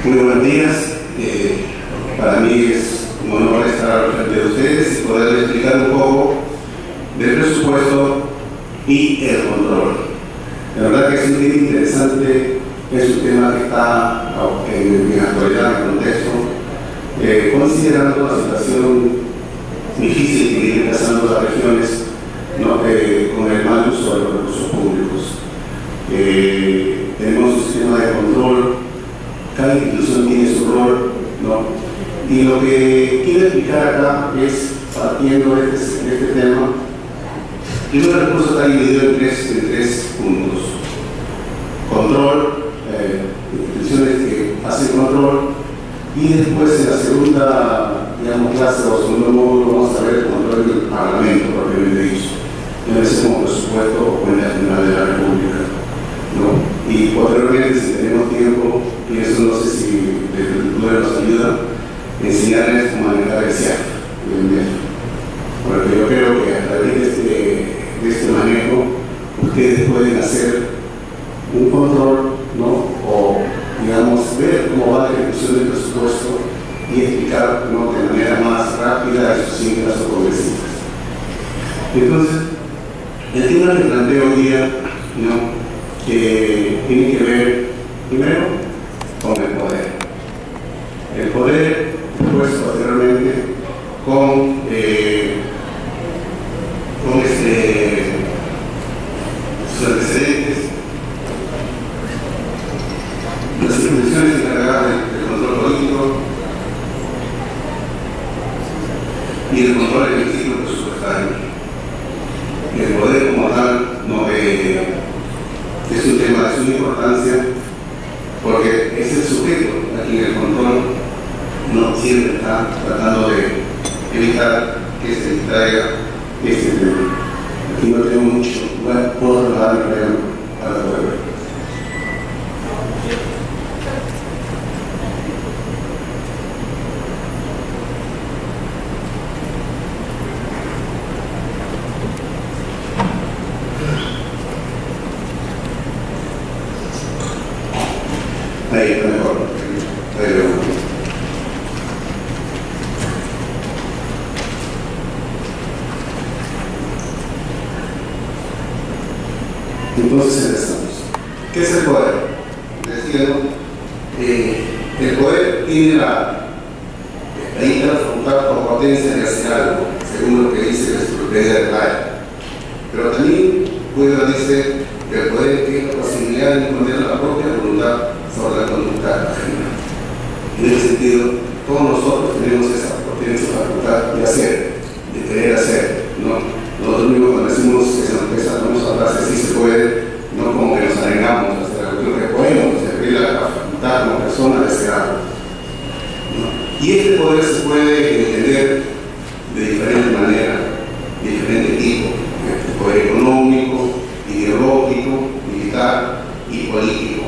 Muy buenos días. Para mí es un honor estar frente de ustedes y poder explicar un poco del presupuesto y el control. La verdad que es un tema interesante, es un tema que está en actualidad, en contexto, considerando la situación difícil que vienen pasando las regiones, ¿no? Con el mal uso de los recursos públicos. Tenemos un sistema de control, cada institución tiene su rol, ¿no? Y lo que quiero explicar acá es, partiendo de este tema, primero el recurso está dividido en tres puntos. Control, instituciones que hacen control, y después en la segunda, digamos, clase o segundo módulo vamos a ver el control del Parlamento, propiamente dicho. Debe ser como presupuesto o cuenta general de la República, ¿no? Y posteriormente, si tenemos tiempo, y eso no sé si el tutor nos ayuda, enseñarles cómo manejar el CIAF, porque yo creo que a través de este manejo ustedes pueden hacer un control, ¿no? O digamos ver cómo va la ejecución del presupuesto y explicar, ¿no?, de manera más rápida a sus siglas o congresistas. Entonces, el tema que planteo hoy día, ¿no?, que tiene que ver primero con el poder. El poder, pues posteriormente con sus antecedentes, las instituciones encargadas del control político y el control del ciclo presupuestario. El poder como tal no es un tema de suma importancia, porque es el sujeto a quien el control no siempre está tratando de evitar que se distraiga este tema. Aquí no tengo mucho, puedo trasladar el problema a la web. Ahí está mejor. Ahí veo. Entonces empezamos. ¿Qué es el poder? Decía, el poder tiene la facultad como potencia de hacer algo, según lo que dice la enciclopedia de Laya. Pero también Puebla dice que el poder tiene la posibilidad de imponer la propia voluntad sobre la conducta ajena. En ese sentido, todos nosotros tenemos esa potencia, facultad de hacer, de querer hacer, ¿no? Nosotros mismos cuando decimos que se nos empieza a frase sí se puede, no como que nos arengamos hacia la cuestión que podemos, servir la facultad como persona de hacer algo, ¿no? Y este poder se puede entender de diferentes maneras, de diferente tipo: poder económico, ideológico, militar y político,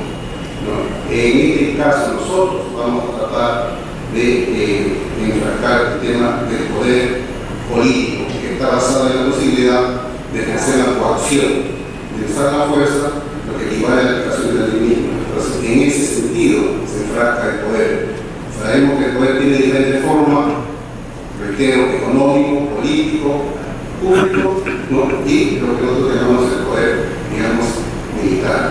¿no? En este caso nosotros vamos a tratar de enfrascar el tema del poder político, que está basado en la posibilidad de ejercer la coacción, de usar la fuerza, lo que equivale a la aplicación del mismo. Entonces, en ese sentido se enfrasca el poder. Sabemos que el poder tiene diferentes formas, reitero, económico, político, público, ¿no?, y lo que nosotros llamamos el poder, digamos, militar.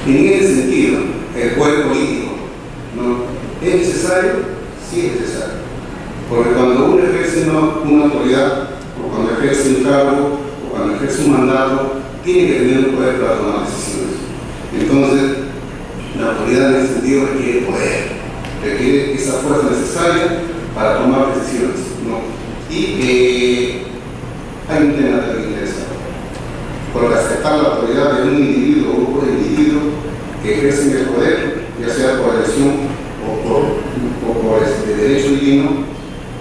En ese sentido, el poder político, ¿no?, ¿es necesario? Sí es necesario. Porque cuando uno ejerce una autoridad, o cuando ejerce un cargo, o cuando ejerce un mandato, tiene que tener un poder para tomar decisiones. Entonces, la autoridad en ese sentido requiere poder, requiere esa fuerza necesaria para tomar decisiones, ¿no? Y hay un tema también interesante, porque aceptar la autoridad de un individuo o grupo de individuos que ejercen el poder, ya sea por elección o por derecho divino,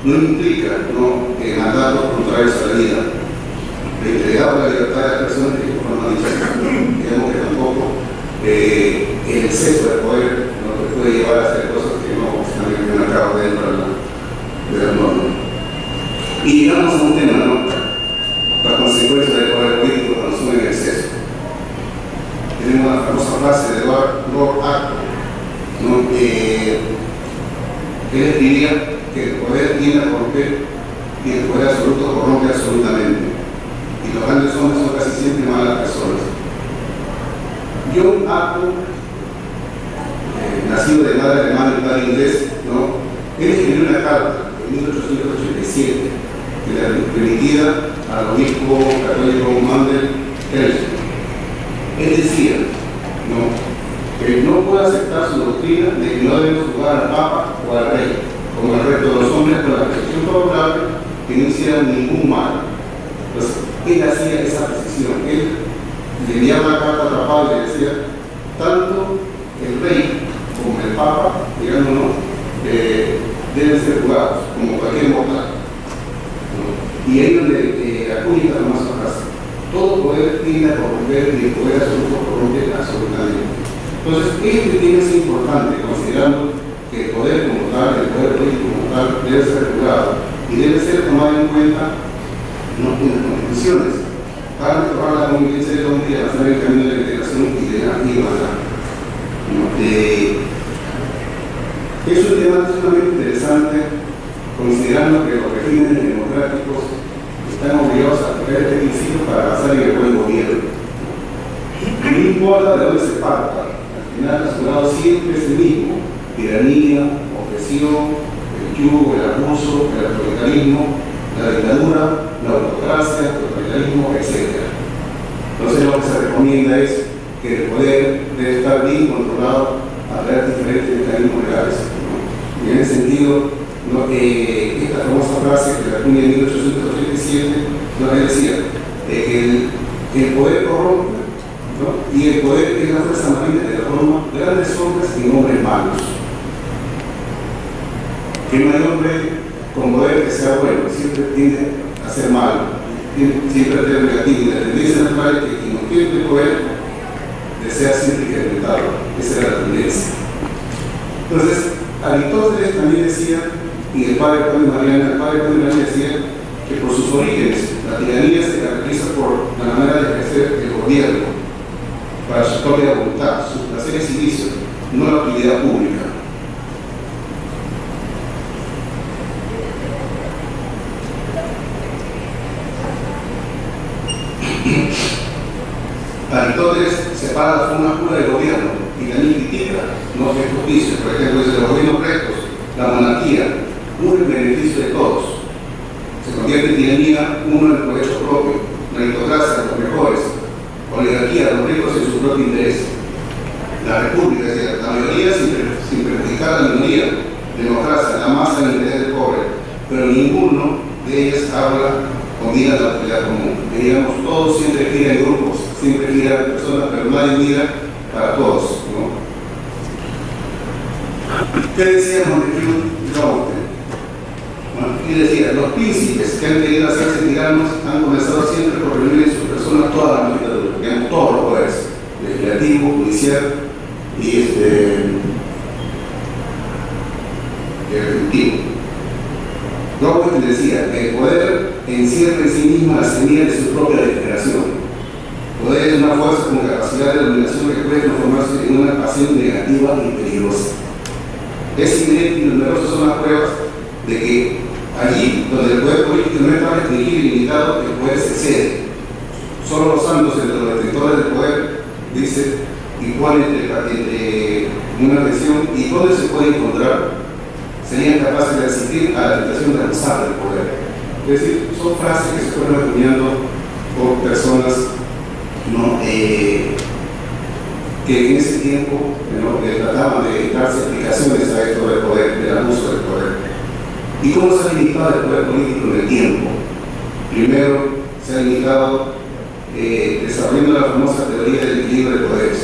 no implica, ¿no?, mandatos contrarios a la vida. La integridad o la libertad de la persona que forma digamos que tampoco el exceso de poder no te puede llevar a hacer cosas que no están en el mercado dentro de la norma. Y llegamos a un tema, ¿no?, la consecuencia del poder político cuando sube en exceso. Tenemos una famosa frase de Lord Acton, ¿no?, Él escribía que el poder tiende a corromper y el poder absoluto corrompe absolutamente. Y los grandes hombres son casi siempre malas personas. John Atwood, nacido de madre alemana y padre inglés, ¿no? Él escribió una carta en 1887 que le remitida al obispo católico Mandel Kelsen. Él decía, ¿no?, que no puede aceptar su doctrina de que no debemos juzgar al Papa o al Rey, como el resto de los hombres, con la precisión favorable que no hicieran ningún mal. Entonces, él hacía esa precisión. Él le enviaba una carta a Papa y le decía, tanto el Rey como el Papa, digamos, ¿no?, deben ser juzgados como cualquier mortal, ¿no? Y ahí donde acuña Tomás frase: todo poder tiende a corromper y el poder absoluto corrompe absolutamente. Entonces, este tema es importante, considerando que el poder como tal, el poder político como tal, debe ser regulado y debe ser tomado en cuenta, ¿no?, en las constituciones, para mejorar la convivencia del hombre y avanzar en el camino de la integración y de la igualdad, ¿no? Es un tema sumamente interesante, considerando que los regímenes democráticos están obligados a aplicar este principio para avanzar en el buen gobierno. No importa de dónde se parta, al final el resultado siempre es el mismo: tiranía, opresión, el yugo, el abuso, el autoritarismo, la dictadura, la autocracia, el totalitarismo, etc. Entonces, lo que se recomienda es que el poder debe estar bien controlado a través de diferentes mecanismos legales, ¿no? Y en ese sentido, ¿no?, esta famosa frase que la acuña en 1887, ¿no?, decía que el poder corrompe, ¿no?, y el poder es la fuerza marina que transforma grandes hombres en hombres malos. Que no hay hombre con poder que sea bueno, siempre tiende a ser malo, siempre a ser negativo, y la tendencia natural es que quien obtiene el poder desea siempre incrementarlo. Esa era la tendencia. Entonces, Aristóteles también decía, y el padre Mariana decía que por sus orígenes la tiranía se caracteriza por la manera de ejercer el gobierno para su propia voluntad, sus placeres y vicios, no la utilidad pública. Aristóteles separa la forma pura del gobierno y también critica, no es justicia. Por ejemplo, dice: los gobiernos rectos, la monarquía, uno en beneficio de todos, se convierte en tiranía uno en el provecho propio, la aristocracia, los mejores, oligarquía, los ricos en su propio interés, la república, es decir, la mayoría sin perjudicar a la minoría, democracia, la masa en el interés del pobre, pero ninguno de ellas habla o mira la utilidad común. Digamos, todos siempre giran en grupos, siempre giran personas, pero nadie mira para todos, ¿no? ¿Qué decía Montesquieu y Locke? Bueno, y decía: los príncipes que han querido hacerse tiranos han comenzado siempre por reunir en sus personas toda la magistratura, digamos, todos los poderes, legislativo, judicial y ejecutivo. Locke decía que el poder encierra en sí misma la semilla de su propia degeneración. Poder es una fuerza con capacidad de dominación que puede transformarse en una pasión negativa y peligrosa. Es evidente y numerosas son las pruebas de que allí donde el poder político no está restringido y limitado, el poder se excede. Solo los santos, entre los detentores del poder, dice y pone entre una mención y dónde se puede encontrar, serían capaces de resistir a la tentación de abusar del poder. Es decir, son frases que se fueron acuñando por personas, ¿no?, que en ese tiempo, ¿no?, trataban de darse explicaciones a esto del poder, del abuso del poder. ¿Y cómo se ha limitado el poder político en el tiempo? Primero, se ha limitado desarrollando la famosa teoría del equilibrio de poderes,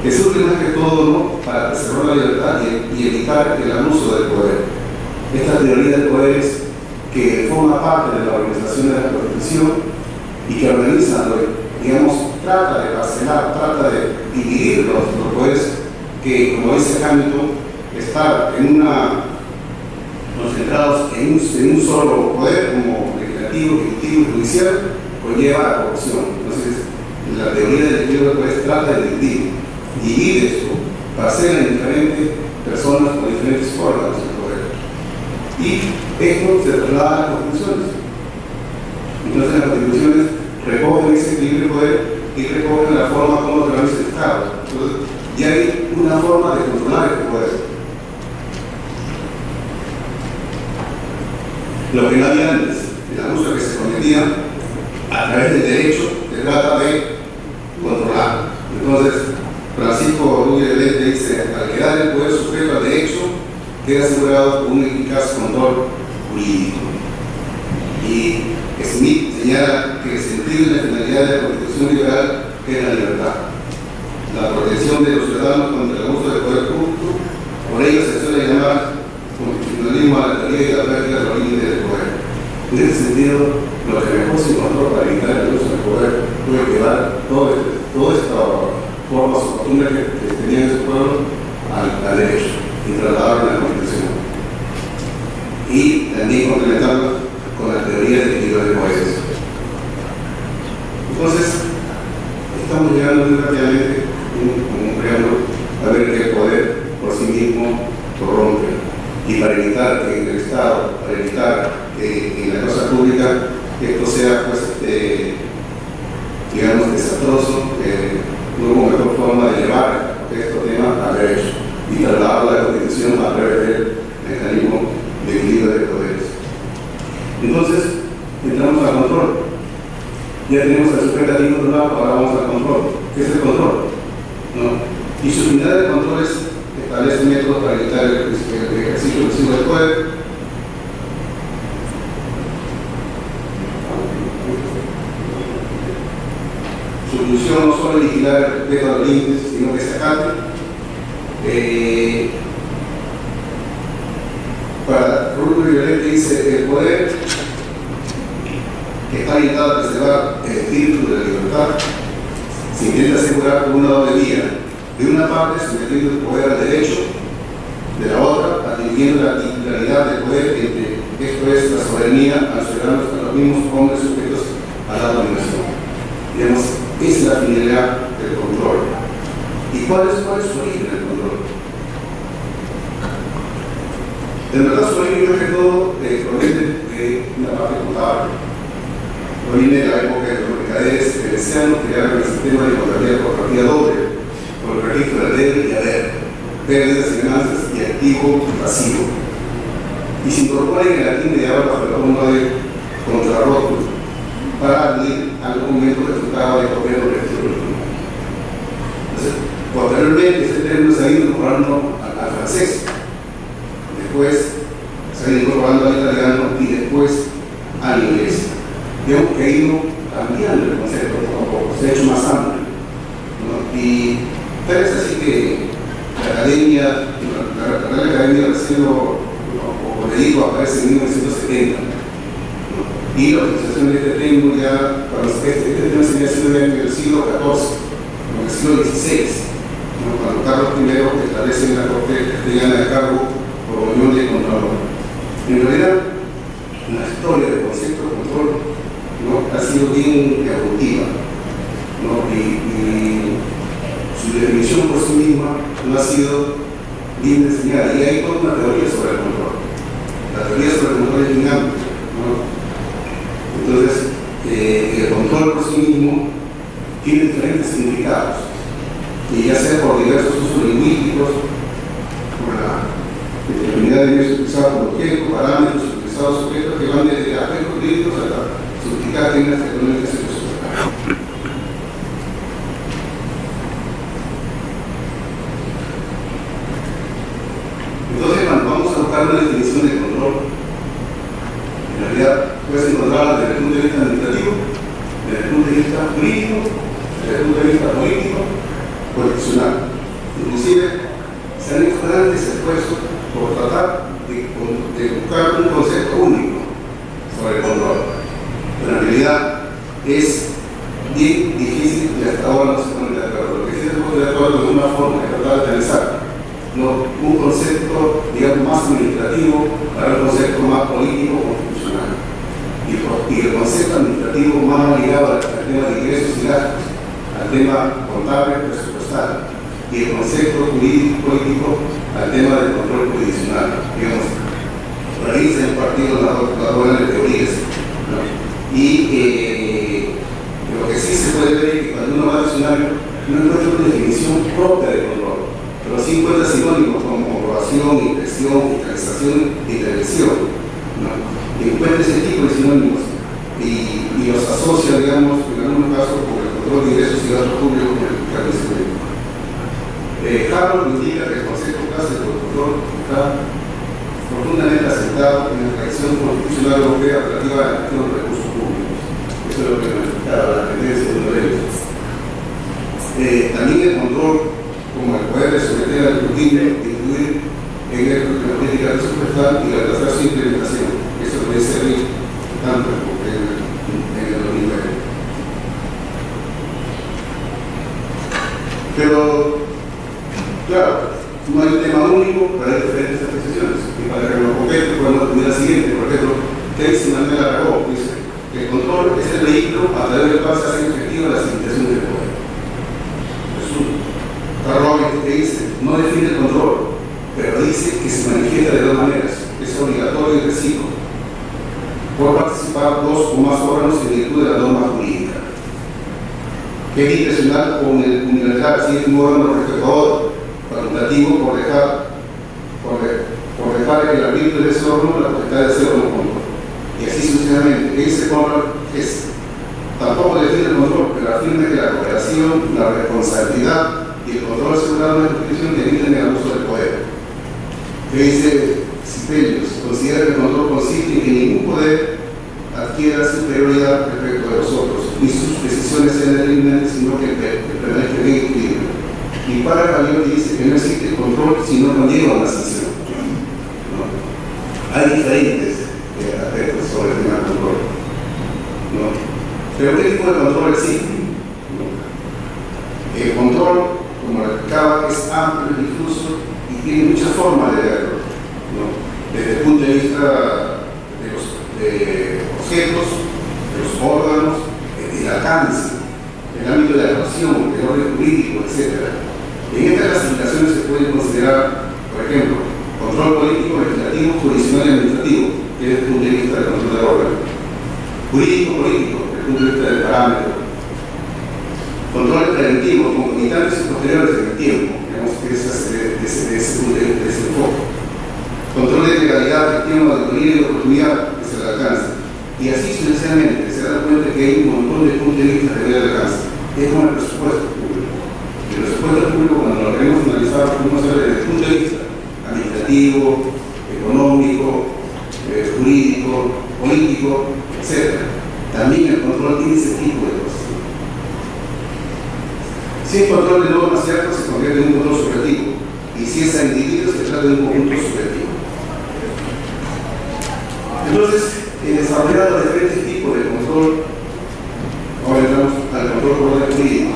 que surge más que todo, ¿no?, para preservar la libertad y evitar el abuso del poder. Esta teoría del poder es que forma parte de la organización de la Constitución y que organiza, digamos, trata de parcelar, trata de dividir los poderes que, como dice Hamilton, estar concentrados en un solo poder, como legislativo, ejecutivo y judicial, conlleva a la corrupción. Entonces, la teoría del equilibrio del poder trata de divide esto, parcela en diferentes personas o diferentes órganos del poder. Y esto se traslada a las constituciones. Entonces las constituciones recogen ese equilibrio de poder y recogen la forma como organiza el Estado. Entonces, ya hay una forma de controlar este poder. Lo que no había antes, el abuso que se cometía a través del derecho, se trata de controlar. Entonces, Francisco Rubio Violeta dice: al quedar el poder sujeto al derecho, queda asegurado un eficaz control jurídico. Y Smith señala que el sentido y la finalidad de la Constitución liberal es la libertad, la protección de los ciudadanos contra el abuso del poder público. Por ello se suele llamar constitucionalismo a la teoría y la práctica de los límites del poder. En ese sentido, lo que mejor se encontró para evitar el uso del poder fue llevar toda esta formas o costumbres que tenían ese pueblo al derecho y trasladarlo a la Constitución. Y también complementarlo con la teoría del equilibrio de poderes. Entonces, estamos llegando muy rápidamente, como un preámbulo, a ver que el poder por sí mismo corrompe. Y para evitar que en el Estado, para evitar que en la cosa pública esto sea, pues, digamos, desastroso, no hubo mejor forma de llevar estos temas al derecho y trasladarlo a la Constitución a través del mecanismo de equilibrio de poderes. Entonces, entramos al control. Ya tenemos al sujeto aquí controlado, ahora vamos al control. ¿Qué es el control? ¿No? Y su finalidad de control es establecer métodos para evitar el ejercicio excesivo del poder. Su función no solo es vigilar el respeto a los límites, sino que se acate. Para Rubio Violeta dice: el poder que está orientado a preservar el espíritu de la libertad se intenta asegurar por una doble vía. De una parte, sometiendo el poder al derecho; de la otra, atendiendo la titularidad del poder, esto es, la soberanía a los ciudadanos, a los mismos hombres sujetos a la dominación. Digamos, esa es la finalidad del control. ¿Y cuál es su origen del control? En verdad, su origen, más que todo, proviene de una parte contable. Proviene de la época de los mercaderes venecianos, que crearon el sistema de contabilidad corporativa doble, por el registro de debe y haber, pérdidas y ganancias, y activo y pasivo. Y se incorpora en el latín mediado bajo la forma de contrarrótulo, para aludir al documento que resultaba de copiar el registro original. Entonces, posteriormente, este término se ha ido incorporando al francés, después se ha ido incorporando al italiano y después al inglés. Digamos que ha ido cambiando el concepto poco a poco, se ha hecho más amplio, ¿no? Y tal es así que la Real Academia recién o le digo, aparece en 1970, ¿no? Y la utilización de este término ya, este término se había sido en el siglo XIV, en el siglo XVI, ¿no? Cuando Carlos I establece en la Corte Castellana de cargo por unión de Contralor. En realidad, la historia del concepto de control, ¿no?, ha sido bien evolutiva, ¿no? Y su definición por sí misma no ha sido bien diseñada. Y hay toda una teoría sobre el control. La teoría sobre el control es bien amplia, ¿no? Entonces, el control por sí mismo tiene diferentes significados, y ya sea por diversos usos lingüísticos, por la determinada de medios utilizados por objetos, parámetros, utilizados sujetos que van desde aspectos jurídicos hasta suplicar técnicas económicas y sociales. Entonces, cuando vamos a buscar una definición de control, en realidad puedes encontrarla desde el punto de vista administrativo, desde el punto de vista jurídico, desde el punto de vista político, constitucional. Inclusive, se han hecho grandes esfuerzos por tratar de buscar un concepto único sobre el control. Pero en realidad es bien difícil y hasta ahora no se pone de acuerdo. Lo que sí se pone de acuerdo es una forma de tratar de analizar, ¿no?, un concepto, digamos, más administrativo para un concepto más político constitucional. Y el concepto administrativo más ligado al tema de ingresos y gastos, al tema contable presupuestal, y el concepto jurídico político al tema del control jurisdiccional. Digamos, por experiencia en un partido la buena de teorías, ¿no? Y lo que sí se puede ver es que cuando uno va al diccionario no encuentra una definición propia de control, pero sí encuentra sinónimos como comprobación, inspección, fiscalización, intervención, ¿no? Y encuentra ese tipo de sinónimos y los asocia, digamos, en algunos casos con el control de ingresos y gastos públicos con el fiscalismo. Harold indica que el Consejo Clásico de Control está profundamente asentado en la tradición constitucional europea relativa a la gestión de recursos públicos. Eso es lo que manifestaba la tendencia de Lorenzo. También el control, como el poder de someter al escrutinio, de incluir en la política presupuestal y la tasa de implementación. Eso puede servir tanto en el 2009. Pero, claro, no hay un tema único para diferentes apreciaciones. Y para que lo concrete, podemos tener la siguiente. Por ejemplo, ¿qué dice Manuel Aragón? Dice que el control es el vehículo a través del cual se hacen efectivas las limitaciones del poder. Carlos que dice, no define el control, pero dice que se manifiesta de dos maneras. Es obligatorio y recíproco. Por participar dos o más órganos en virtud de la norma jurídica. Que es discrecional o unilateral, si es un órgano respetador, facultativo, por dejar en el arbitrio de ese órgano la potestad de hacer o no control. Y así sucesivamente. ¿Qué dice Conrad? Tampoco define el control, pero afirma que la cooperación, la responsabilidad y el control asegurado en la Constitución limitan el abuso del poder. ¿Qué dice Cipelius? Considera que el control consiste en que ningún poder adquiera superioridad respecto de los otros, ni sus decisiones sean determinantes, sino que permanezca en equilibrio. Y para Galeotti dice que no existe control si no conlleva una sanción. ¿No? Hay diferentes aspectos sobre el tema del control. ¿No? Pero ¿qué tipo de control existe? ¿No? El control, como lo explicaba, es amplio, difuso y tiene muchas formas de verlo, ¿no? Desde el punto de vista de los objetos, de los órganos, del alcance, el ámbito de la actuación, del orden jurídico, etc. En estas clasificaciones se puede considerar, por ejemplo, control político, legislativo, jurisdiccional y administrativo, que es el punto de vista del control del órgano. Jurídico-político, desde el punto de vista del parámetro. Controles preventivos, concomitantes y posteriores en el tiempo, digamos que es ese punto de ese enfoque. Control de legalidad, gestión, auditoría y oportunidad, que es el alcance. Y así sucesivamente se da cuenta que hay un montón de puntos de vista de alcance. Es como el presupuesto público. El presupuesto público, cuando lo queremos analizar, podemos ver desde el punto de vista administrativo, económico, jurídico, político, etc. También el control tiene ese tipo de cosas. Si es control de normas ciertas, se convierte en un control subjetivo. Y si es a individuos, se trata de un conjunto subjetivo. Entonces, desarrollar los diferentes tipos de control, ahora entramos al control por orden jurídico.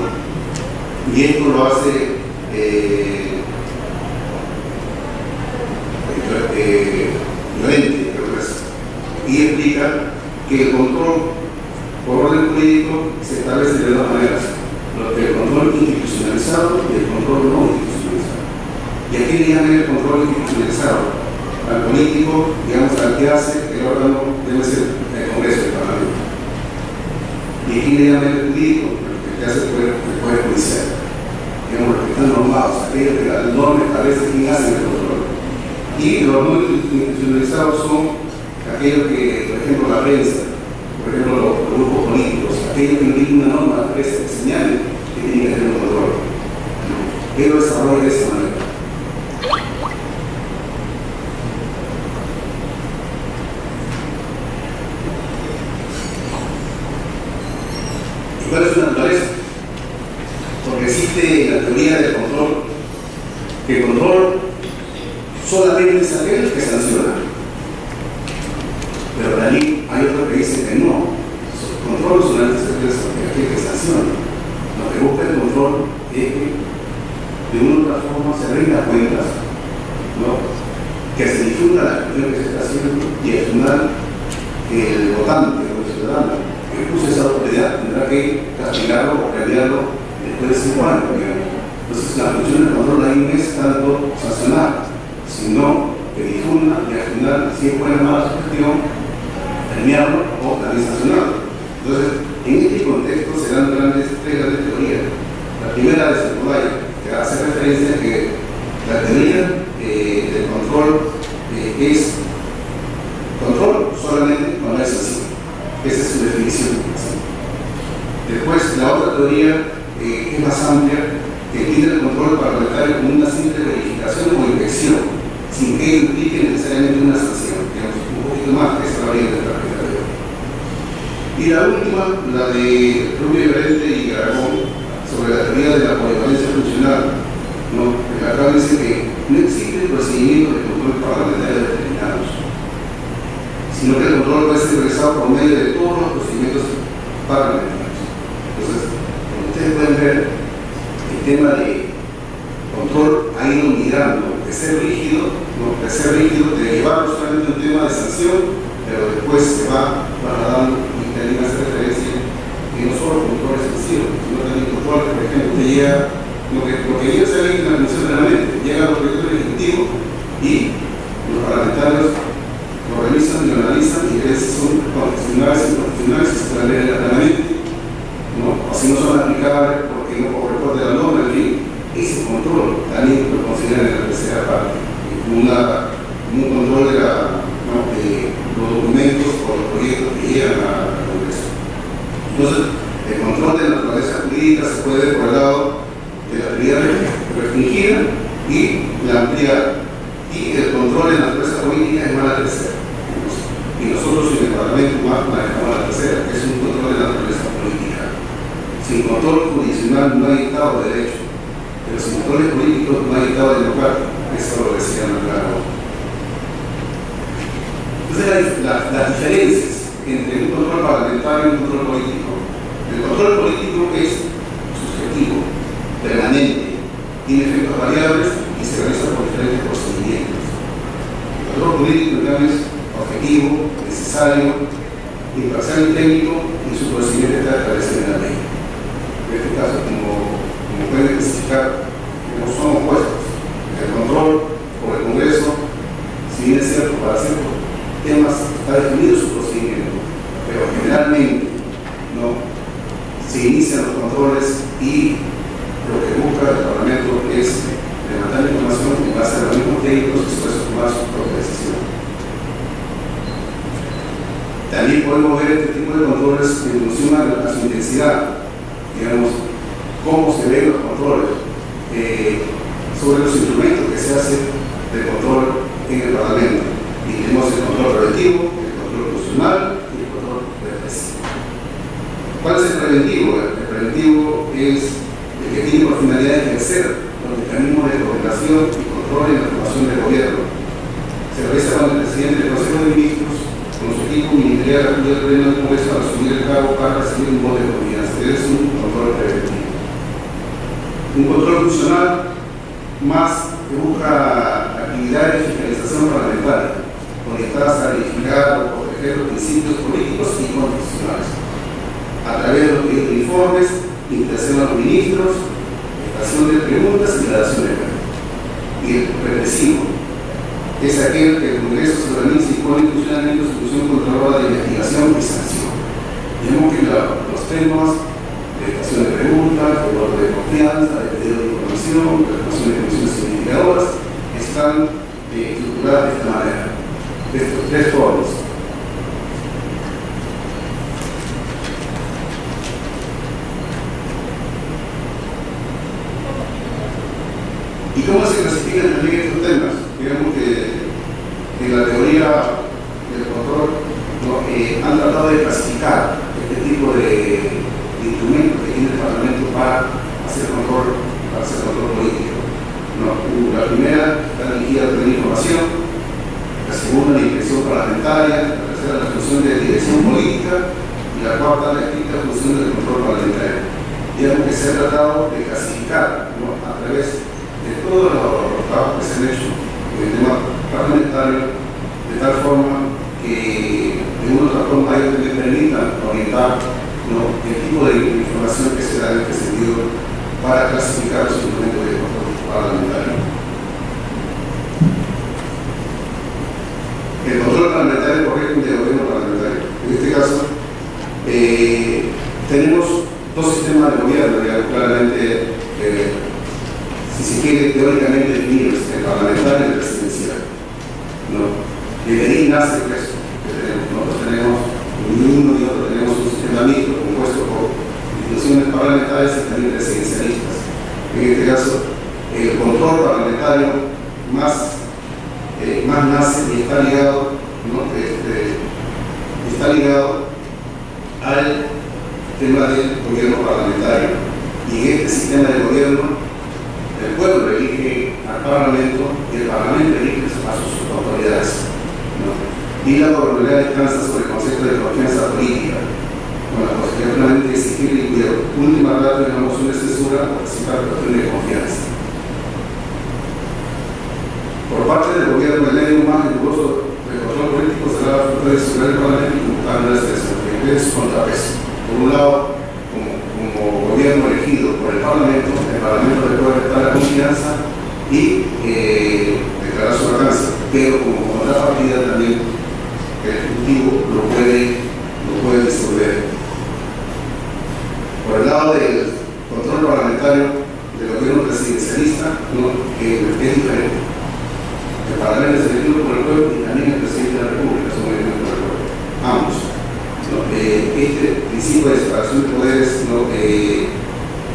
Y esto lo hace Llorente, creo que es. Y explica que el control por orden jurídico se establece de dos maneras: el control institucionalizado y el control no institucionalizado. ¿Y a qué le llaman el control institucionalizado? Al político, digamos, al que hace el órgano, debe ser el Congreso del Parlamento. ¿Y a quién le llaman el jurídico? El que hace el Poder Judicial. Digamos, los que están normados, aquellos que la norma establece quién hace el control. Y los no institucionalizados son aquellos que, por ejemplo, la prensa, por ejemplo, los grupos políticos, aquellos que no tienen una norma de prensa que señalen que tienen que tener un control. Ellos desarrollan de esa manera. ¿Y cuál es su naturaleza? Porque existe la teoría del control, que el control solamente es aquel que sanciona. Pero de ahí hay otro que dice que no. El control solamente es aquel que sanciona. Lo que busca el control es que de una u otra forma se rinda cuentas, ¿no? Que se difunda la cuestión que se está haciendo y al final el votante o el ciudadano que puso esa autoridad tendrá que castigarlo o cambiarlo después de 5 años, digamos. Entonces la función del control ahí no es tanto sancionar, sino que difunda y al final, si es buena o mala su gestión, premiarlo o también sancionarlo. Entonces, en este contexto se dan tres grandes teorías. La primera de Santolaya, que hace referencia a que la teoría del control es control solamente cuando hay sanción. Esa es su definición. Después, la otra teoría es más amplia, que tiene el control parlamentario como una simple verificación o inspección, sin que implique necesariamente una sanción, digamos, un poquito más que esa variante de la primera teoría. Y la última, la de Rubio Llorente y Aragón, sobre la teoría de la polivalencia funcional, ¿no? La cual dice que no existe procedimiento de control parlamentario determinados, sino que el control puede ser realizado por medio de todos los procedimientos parlamentarios. Entonces, como ustedes pueden ver, el tema de control ha ido migrando de ser rígido, ¿no? de llevarlo solamente a un tema de sanción, pero después se va dando y también hace referencia que no solo control extensivo, sino también control, por ejemplo, que llega, lo que ellos saben en la Comisión de la Mente, llega a los proyectos legislativos y los parlamentarios lo revisan y lo analizan y ven si son constitucionales y inconstitucionales, si se pueden leer en la Parlamento, ¿no? O si no son aplicables porque no corresponde a la norma, en fin, ese control también lo consideran en la tercera parte, como un control de los documentos o los proyectos que llegan al Congreso. Entonces, el control de la naturaleza jurídica se puede ver por el lado de la actividad restringida y la ampliada. Y el control de la naturaleza política es más la tercera. Y nosotros en el Parlamento más manejamos la tercera, que es un control de la naturaleza política. Sin control jurisdiccional no hay Estado de Derecho, pero sin controles políticos no hay Estado democrático. Eso lo decía Manuel. Entonces, las diferencias entre un control parlamentario y un control político. El control político es subjetivo, permanente, tiene efectos variables y se realiza por diferentes procedimientos. El control político, en cambio, es objetivo, necesario, imparcial y técnico, y su procedimiento está establecido en la ley. En este caso, como pueden especificar, no son opuestos. El control por el Congreso, si bien es cierto, para ciertos temas está definido su procedimiento, pero generalmente no se inician los controles y lo que busca el Parlamento es levantar información en base a los mismos técnicos y después tomar su propia decisión. También podemos ver este tipo de controles en función a su intensidad, digamos, cómo se ven los controles, sobre los instrumentos que se hacen de control en el Parlamento. Y tenemos el control preventivo, el control funcional y el control represivo. ¿Cuál es el preventivo? El preventivo es el que tiene por finalidad ejercer los mecanismos de coordinación y control en la formación del gobierno. Se realiza cuando el presidente del Consejo de Ministros, con su equipo ministerial, acude al pleno del Congreso a asumir el cargo para recibir un voto de confianza. Es un control preventivo. Un control funcional más que busca actividades de fiscalización parlamentaria, orientadas a verificar o proteger los principios políticos y constitucionales, a través de los pedidos de informes, invitación a los ministros, estación de preguntas y gradación de cargos. Y el represivo es aquel que el Congreso se organiza y pone en funcionamiento su función controladora de investigación y sanción. Digamos que los temas de estación de preguntas, de voto de confianza, de pedido de información, de formación de comisiones investigadoras, están estructuradas de esta manera, de estos tres formas. ¿Y cómo se clasifican también estos temas? Digamos que en la teoría del control, ¿no? Han tratado de clasificar este tipo de instrumentos que tiene el Parlamento para hacer control político. ¿No? La primera está dirigida a tener información, la segunda la inspección parlamentaria, la tercera la función de dirección política y la cuarta la estricta función del control parlamentario. Digamos que se ha tratado de clasificar, ¿no? A través de todos los trabajos que se han hecho en el tema parlamentario, de tal forma que de una u otra forma ellos también permitan orientar, ¿no? El tipo de información que se da en este sentido para clasificar los instrumentos de control parlamentario. el control parlamentario por régimen de gobierno parlamentario. En este caso, tenemos dos sistemas de gobierno, digamos, claramente, si se quiere, teóricamente definidos, el parlamentario y el presidencial, ¿no? Y de ahí nace el resto que tenemos. Nosotros tenemos, ni uno ni otro, tenemos un sistema mixto compuesto por instituciones parlamentarias y también presidencialistas. En este caso, el control parlamentario más nace y está ligado, ¿no? Está ligado al tema del gobierno parlamentario. Y en este sistema de gobierno, el pueblo elige al Parlamento y el Parlamento elige a sus autoridades, ¿no? Y la gobernabilidad descansa sobre el concepto de confianza política, con la posibilidad plenamente de exigir y cuya última data de una moción de censura o participar de cuestión de confianza. Por parte del gobierno, el medio más riguroso del control político será la facultad de seguridad del Parlamento y convocar una expresión que es su contrapeso. Por un lado, como gobierno elegido por el Parlamento le puede prestar la confianza y declarar su vacancia, pero como contrapartida también el Ejecutivo lo puede disolver. Por el lado del control parlamentario del gobierno presidencialista, ¿no? Es diferente. El Parlamento es elegido por el pueblo y también el presidente de la República son elegidos por el pueblo, ambos, ¿no? Este principio de separación de poderes, ¿no?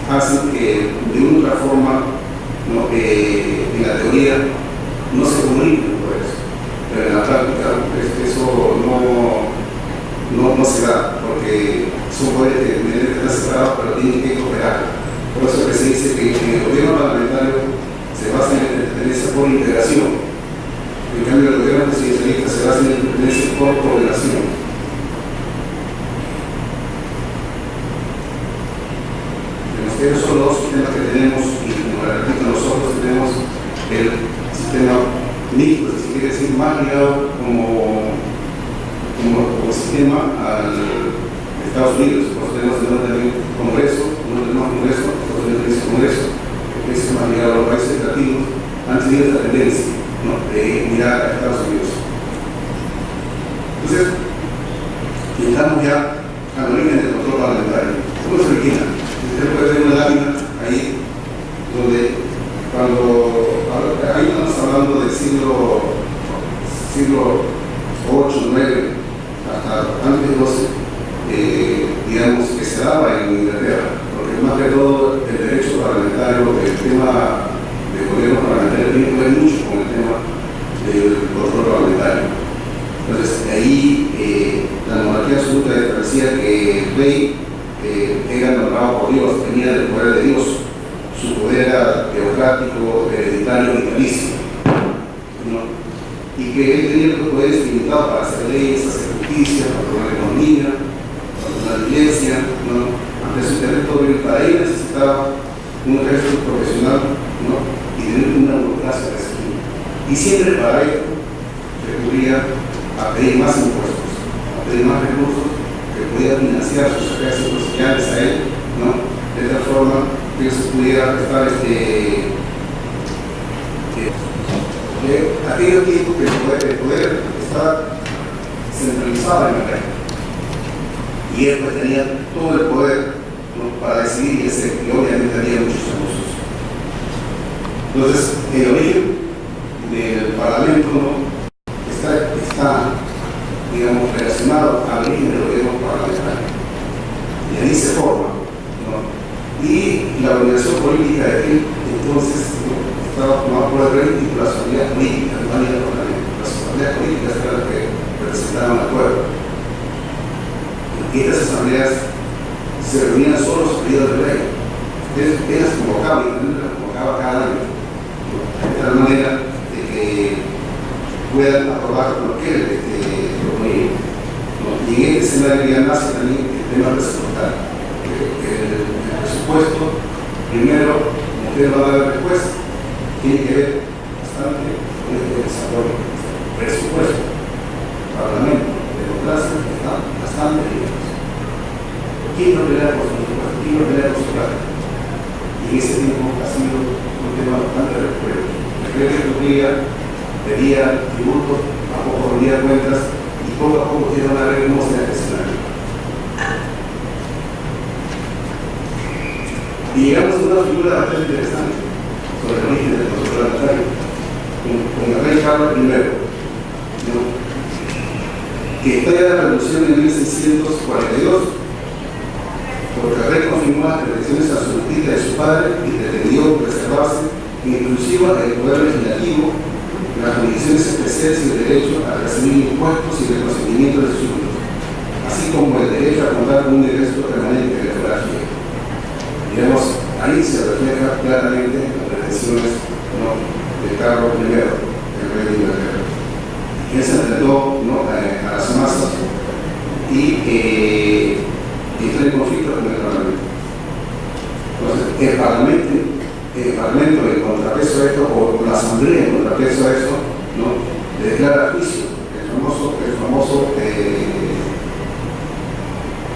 Hacen que de una u otra forma, ¿no? En la teoría no se comuniquen los poderes, pero en la práctica eso no se da, porque son poderes que deben estar separados, pero tienen que cooperar. Por eso que se dice que el gobierno parlamentario se basa en la independencia por integración. En cambio, el gobierno presidencialista se basa en la independencia por cooperación. Estos son los dos sistemas que tenemos, y como repito, nosotros tenemos el sistema mixto, si quiere decir, más ligado como sistema al Estados Unidos. Nosotros tenemos el Congreso, no tenemos Congreso, nosotros tenemos el Congreso, que es más ligado a los países latinos, han tenido esta tendencia, ¿no? De mirar a Estados Unidos. Entonces, estamos ya al origen del control parlamentario. ¿Cómo se origina? Usted puede ver una lámina ahí, donde ahí estamos hablando del siglo VIII, IX, hasta antes de XII, digamos, que se daba en Inglaterra, porque más que todo el derecho parlamentario, el tema del gobierno parlamentario tiene que ver mucho con el tema del control parlamentario. Entonces, de ahí la monarquía absoluta establecía que el rey era nombrado por Dios, venía del poder de Dios, su poder era teocrático, hereditario y vitalicio, ¿no? Y que él tenía los poderes limitados para hacer leyes, hacer justicia, controlar la economía, controlar la iglesia, ¿no? Ante su territorio, para ello necesitaba un ejército profesional, ¿no? Y tener una burocracia receptiva. Y siempre para ello recurría a pedir más impuestos, a pedir más recursos que pudiera financiar sus ejércitos leales a él, ¿no? De tal forma que se pudiera estar aquellos tiempos que el poder estaba centralizado en el rey y él pues tenía todo el poder, ¿no? Para decidir y hacer, y obviamente había muchos abusos. Entonces, el origen del Parlamento, ¿no? está digamos, relacionado al origen del gobierno parlamentario. Y ahí se forma, ¿no? Y la organización política de aquel entonces, ¿no? Estaba formada por el rey y por las familias políticas, no había parlamento. Las familias políticas eran las que representaban al pueblo. Y estas asambleas se reunían solo a pedido del rey. Ellas convocaban, y también las convocaba cada año, ¿no? De tal manera de que puedan aprobar lo que él proponía, ¿no? Y en este escenario ya nace también el tema presupuestario. El presupuesto, primero, como usted va a dar la respuesta, tiene que ver bastante con el desarrollo. Presupuesto, parlamento, democracia, están bastante ligados. ¿Quién no pelea por su presupuesto? ¿Quién no pelea por su plata? Y en ese tiempo ha sido un tema bastante recurrente. El rey de Turquía pedía tributos a pocos rendía cuentas y poco a poco quieren ver cómo se gestionar. Y llegamos a una figura bastante interesante sobre el origen del control planetario, con el rey Carlos I, ¿no? Que estalla la revolución en 1642, porque el rey confirmó las pretensiones absolutistas de su padre y pretendió preservarse inclusive el poder legislativo, las jurisdicciones especiales y el derecho a recibir impuestos y reconocimiento de sus súbditos, así como el derecho a contar con un ingreso permanente de la fiel. Digamos, ahí se refleja claramente las pretensiones, ¿no?, de Carlos I, el rey de Inglaterra. Él se enfrentó, ¿no?, a las masas y entró en conflicto con el Parlamento. Entonces, el Parlamento en contrapeso a esto, o la Asamblea en contrapeso a eso, ¿no?, le declara juicio el famoso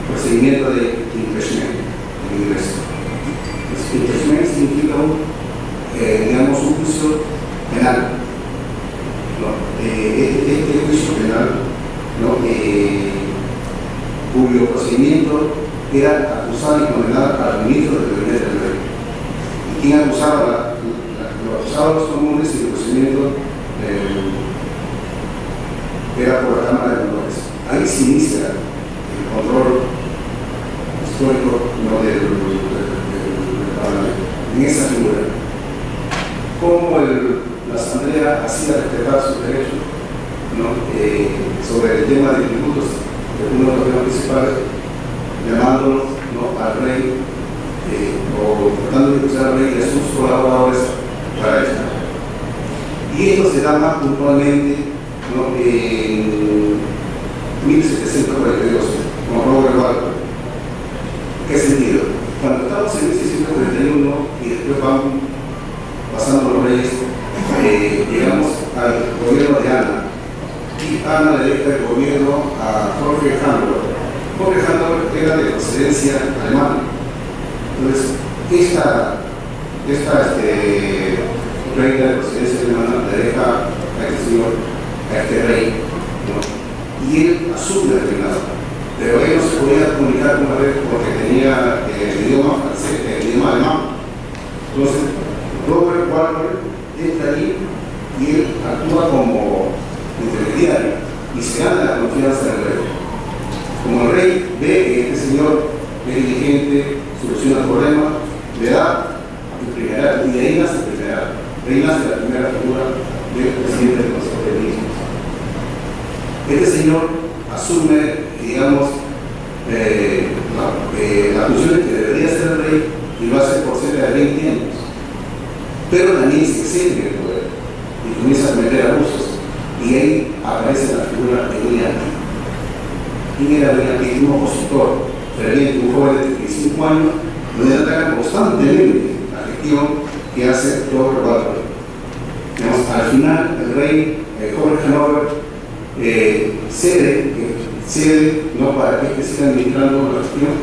procedimiento de impeachment en inglés. Impeachment significa digamos, un juicio penal, ¿no? Este juicio penal, ¿no?, cuyo procedimiento era acusar y condenar al ministro del gabinete del rey. ¿Y quién acusaba? Los acusados comunes y el procedimiento era por la Cámara de Comunes. Ahí se inicia el control histórico, ¿no?, del Parlamento, en esa figura. Cómo la Asamblea hacía respetar sus derechos, ¿no?, sobre el tema de tributos, uno de los temas principales, llamándolo, ¿no?, al rey, o tratando de usar al rey y a sus colaboradores para eso. Y esto se da más puntualmente, ¿no?, en 1742, como Robert Baldwin. ¿Qué sentido? Cuando estamos en 1641 y después vamos pasando los reyes, llegamos al gobierno de Ana. Y Ana le deja el gobierno a Jorge Hanover. Jorge Hanover era de procedencia alemana. Entonces, esta reina de procedencia alemana le deja a este señor, a este rey, ¿no?, y él asume el reinado. Pero él no se podía comunicar con el rey porque tenía el idioma francés, el idioma alemán. Entonces, Robert Baldwin entra allí y él actúa como intermediario y se gana la confianza del rey. Como el rey ve que este señor es diligente, soluciona el problema, le da el primer, y de ahí nace el primer, de ahí nace la primera figura del presidente del Consejo de Ministros. Este señor asume, digamos, las funciones que debería hacer el rey y lo hace por cerca de 20 años. Pero también se excede en el poder y comienza a cometer abusos. Y ahí aparece la figura de William Pitt. ¿Quién era William Pitt? Un opositor ferviente, un joven de 35 años, donde ataca constantemente la gestión que hace Robert Baldwin. Al final, el rey, Jorge Hanover, cede, no para que este siga administrando la gestión,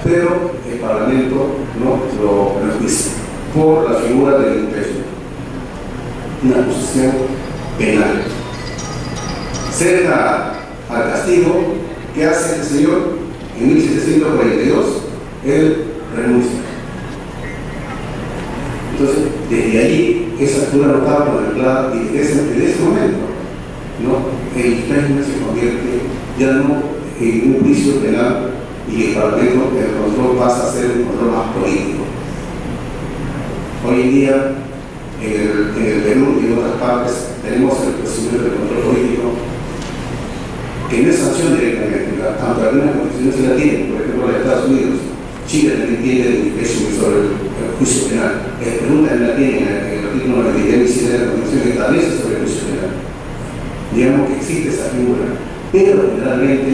pero el Parlamento no lo enjuicia por la figura del imperio, una acusación penal. Cerca al castigo que hace este señor en 1742, él renuncia. Entonces, desde allí, esa figura no estaba contemplada y desde ese momento, ¿no?, el imperio se convierte ya no en un juicio penal y el Parlamento, el control pasa a ser un control más político. Hoy en día, en el Perú y en otras partes, tenemos el procedimiento de control político que no es sanción directamente, aunque algunas constituciones sí la tienen, por ejemplo, en Estados Unidos. Chile también tiene educación sobre el juicio penal. El Perú también la tiene, en el artículo 93 de la Constitución que establece sobre el juicio penal. Digamos que existe esa figura, pero generalmente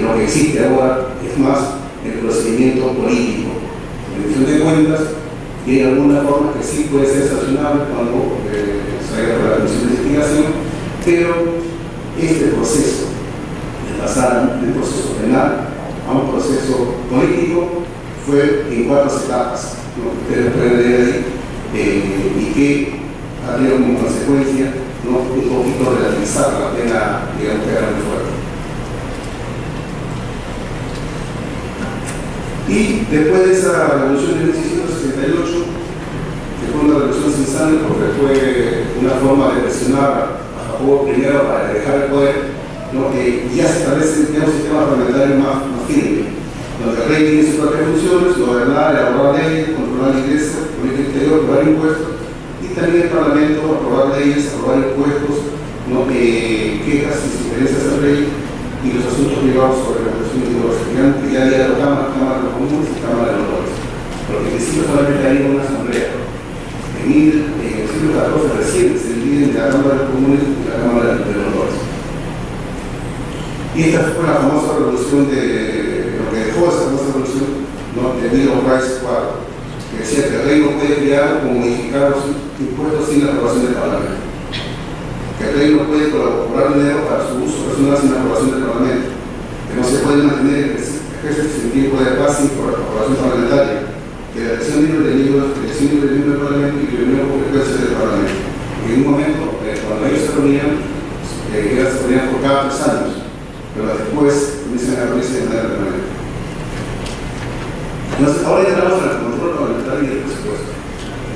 lo que existe ahora es más el procedimiento político. Rendición de cuentas, y hay alguna forma que sí puede ser sancionable cuando se haga por la comisión de investigación, pero este proceso de pasar de un proceso penal a un proceso político fue en 4 etapas, ¿no? Ustedes pueden leer ahí, y que ha tenido como consecuencia ¿no? Un poquito relativizar la pena, digamos, que era muy fuerte. Y después de esa revolución de 1668, que fue una revolución sin sangre porque fue una forma de presionar a Japón primero para dejar el poder, ¿no? Ya se establece un sistema parlamentario más firme, donde el rey tiene sus propias funciones, gobernar, elaborar leyes, controlar la iglesia, política exterior, cobrar impuestos, y también el parlamento aprobar leyes, aprobar impuestos, ¿no? Quejas y sugerencias al rey, y los asuntos privados sobre la cuestión ideológica, que ya había la Cámara de los Comunes y Cámara de los Lores. Pero que en principio solamente había una asamblea. En el siglo XIV recién se dividen la Cámara de los Comunes y la Cámara de los Lores. Y esta fue la famosa revolución de lo que dejó esa famosa revolución, ¿no? De Bill of Rights IV, que decía que el rey no puede crear o modificar los impuestos sin la aprobación del Parlamento. Que el rey no puede cobrar dinero para su uso personal sin la aprobación del Parlamento, que no se puede mantener ejércitos en tiempo de paz sin aprobación parlamentaria, que la elección libre de miembros del Parlamento y que reunión con frecuencia del Parlamento. En un momento, cuando ellos se reunían, se reunían por cada 3 años, pero después comienzan a reunirse de manera permanente. Entonces, ahora ya entramos en el control parlamentario y el presupuesto.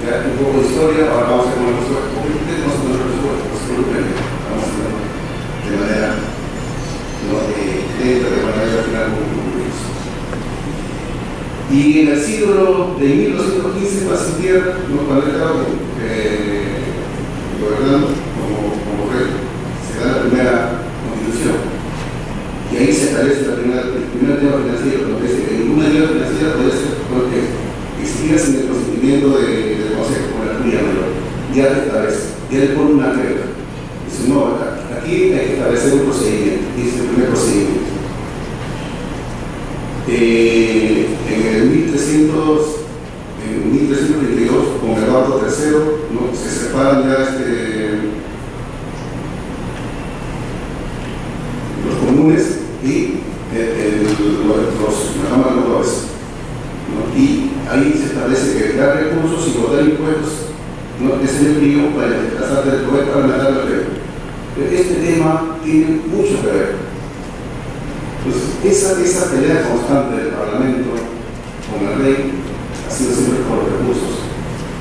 Ya un poco de historia, ahora vamos a ver cómo el presupuesto. ¿Por qué tenemos que poner el presupuesto? Vamos a verlo de manera lenta, de manera final concluida. Y en el siglo de 1215, Bassempierre, cuando él estaba gobernando como rey, se da la primera constitución. Y ahí se establece el primer tema financiero, donde dice que ninguna ayuda financiera puede ser exigida sin el consentimiento del Consejo, con la Curia Mayor. Ya lo establece, ya le pone una regla. Dice, no, aquí hay que establecer un procedimiento, y es el primer procedimiento. En 1322, con Eduardo III, ¿no? Se separan ya los comunes y la Cámara de los Lores, ¿no? Y ahí se establece que dar recursos y votar impuestos, ¿no? Es el envío para desplazar del poder parlamentario al rey. Este tema tiene mucho que ver. Entonces, esa pelea constante del Parlamento con el rey ha sido siempre por los recursos,